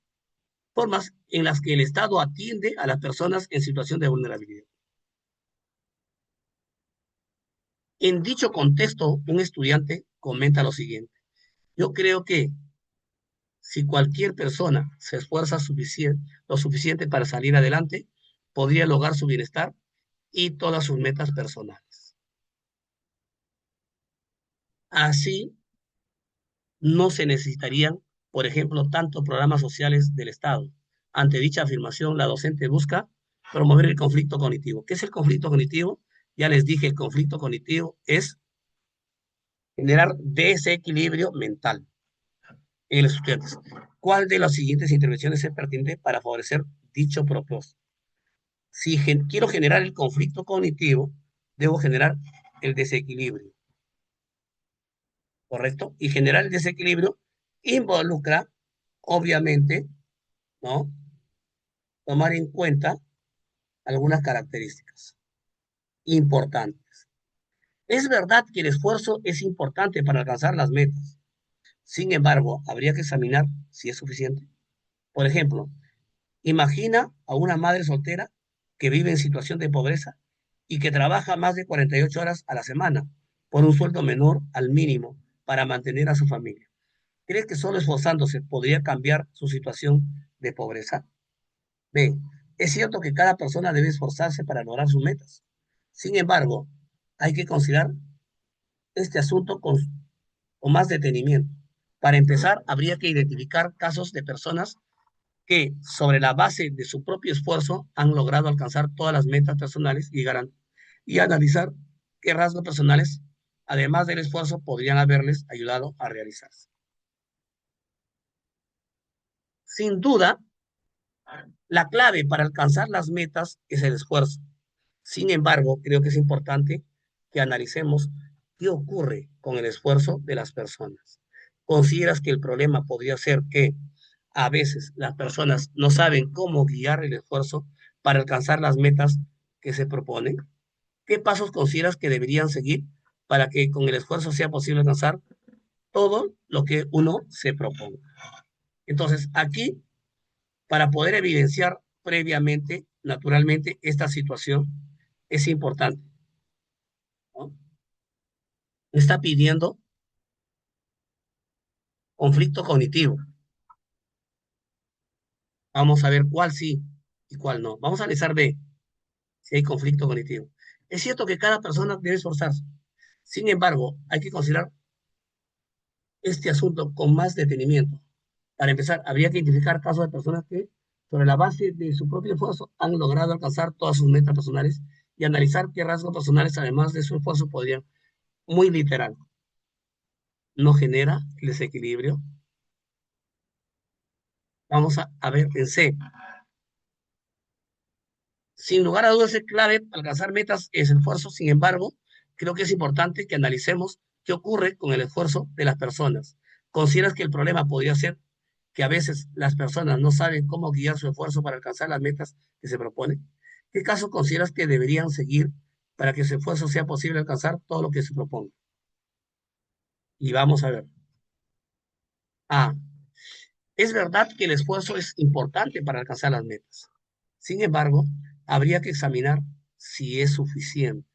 formas en las que el Estado atiende a las personas en situación de vulnerabilidad. En dicho contexto, un estudiante comenta lo siguiente. Yo creo que si cualquier persona se esfuerza lo suficiente para salir adelante, podría lograr su bienestar y todas sus metas personales. Así, no se necesitarían, por ejemplo, tantos programas sociales del Estado. Ante dicha afirmación, la docente busca promover el conflicto cognitivo. ¿Qué es el conflicto cognitivo? Ya les dije, el conflicto cognitivo es generar desequilibrio mental en los estudiantes. ¿Cuál de las siguientes intervenciones es pertinente para favorecer dicho propósito? Si quiero generar el conflicto cognitivo, debo generar el desequilibrio, ¿correcto? Y generar el desequilibrio involucra, obviamente, ¿no? Tomar en cuenta algunas características importantes. Es verdad que el esfuerzo es importante para alcanzar las metas. Sin embargo, habría que examinar si es suficiente. Por ejemplo, imagina a una madre soltera que vive en situación de pobreza y que trabaja más de 48 horas a la semana por un sueldo menor al mínimo para mantener a su familia. ¿Cree que solo esforzándose podría cambiar su situación de pobreza? B. Es cierto que cada persona debe esforzarse para lograr sus metas. Sin embargo, hay que considerar este asunto con más detenimiento. Para empezar, habría que identificar casos de personas que, sobre la base de su propio esfuerzo, han logrado alcanzar todas las metas personales y analizar qué rasgos personales, además del esfuerzo, podrían haberles ayudado a realizarse. Sin duda, la clave para alcanzar las metas es el esfuerzo. Sin embargo, creo que es importante que analicemos qué ocurre con el esfuerzo de las personas. ¿Consideras que el problema podría ser que a veces las personas no saben cómo guiar el esfuerzo para alcanzar las metas que se proponen? ¿Qué pasos consideras que deberían seguir para que con el esfuerzo sea posible alcanzar todo lo que uno se proponga? Entonces, aquí, para poder evidenciar previamente, naturalmente, esta situación, es importante, ¿no? Me está pidiendo conflicto cognitivo. Vamos a ver cuál sí y cuál no. Vamos a analizar B, si hay conflicto cognitivo. Es cierto que cada persona debe esforzarse. Sin embargo, hay que considerar este asunto con más detenimiento. Para empezar, habría que identificar casos de personas que, sobre la base de su propio esfuerzo, han logrado alcanzar todas sus metas personales y analizar qué rasgos personales, además de su esfuerzo, podrían, muy literal, no genera el desequilibrio. Vamos a ver en C. Sin lugar a dudas es clave alcanzar metas es el esfuerzo. Sin embargo, creo que es importante que analicemos qué ocurre con el esfuerzo de las personas. ¿Consideras que el problema podría ser que a veces las personas no saben cómo guiar su esfuerzo para alcanzar las metas que se proponen? ¿Qué caso consideras que deberían seguir para que su esfuerzo sea posible alcanzar todo lo que se proponga? Y vamos a ver. A. Es verdad que el esfuerzo es importante para alcanzar las metas. Sin embargo, habría que examinar si es suficiente.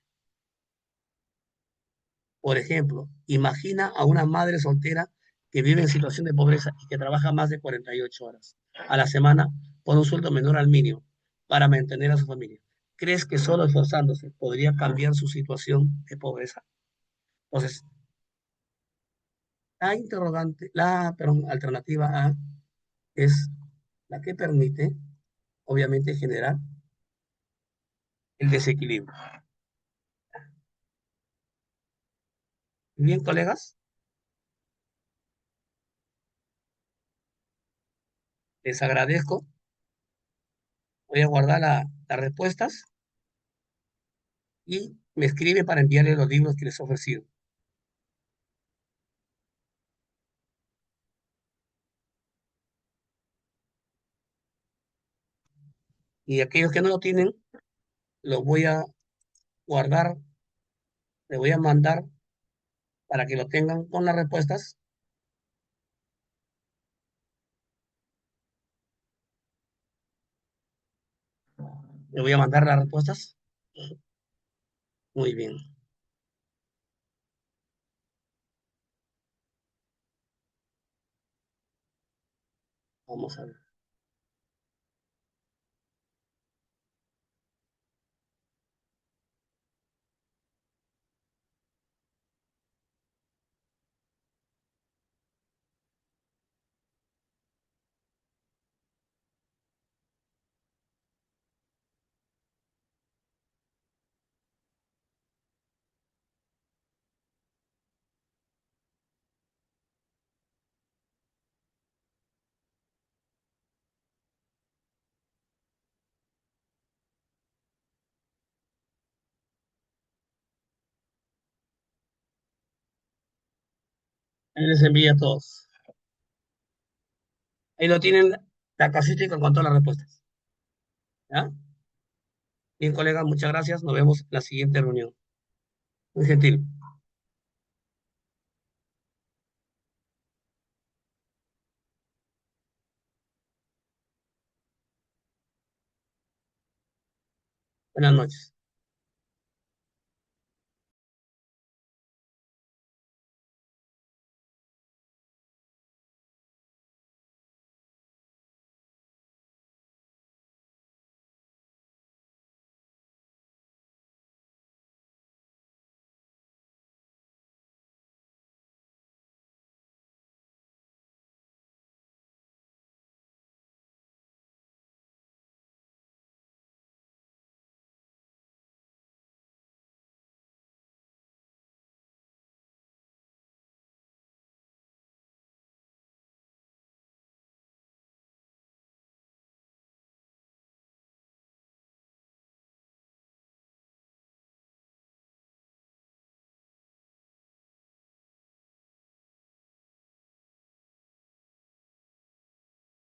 Por ejemplo, imagina a una madre soltera que vive en situación de pobreza y que trabaja más de 48 horas a la semana por un sueldo menor al mínimo para mantener a su familia. ¿Crees que solo esforzándose podría cambiar su situación de pobreza? Entonces, perdón, alternativa A es la que permite, obviamente, generar el desequilibrio. Bien, colegas, les agradezco. Voy a guardar las respuestas y me escribe para enviarle los libros que les he ofrecido. Y aquellos que no lo tienen, los voy a guardar, les voy a mandar para que lo tengan con las respuestas. Les voy a mandar las respuestas. Muy bien. Vamos a ver. Ahí les envío a todos. Ahí lo tienen la casística con todas las respuestas. ¿Ya? Bien, colegas, muchas gracias. Nos vemos en la siguiente reunión. Muy gentil. Buenas noches.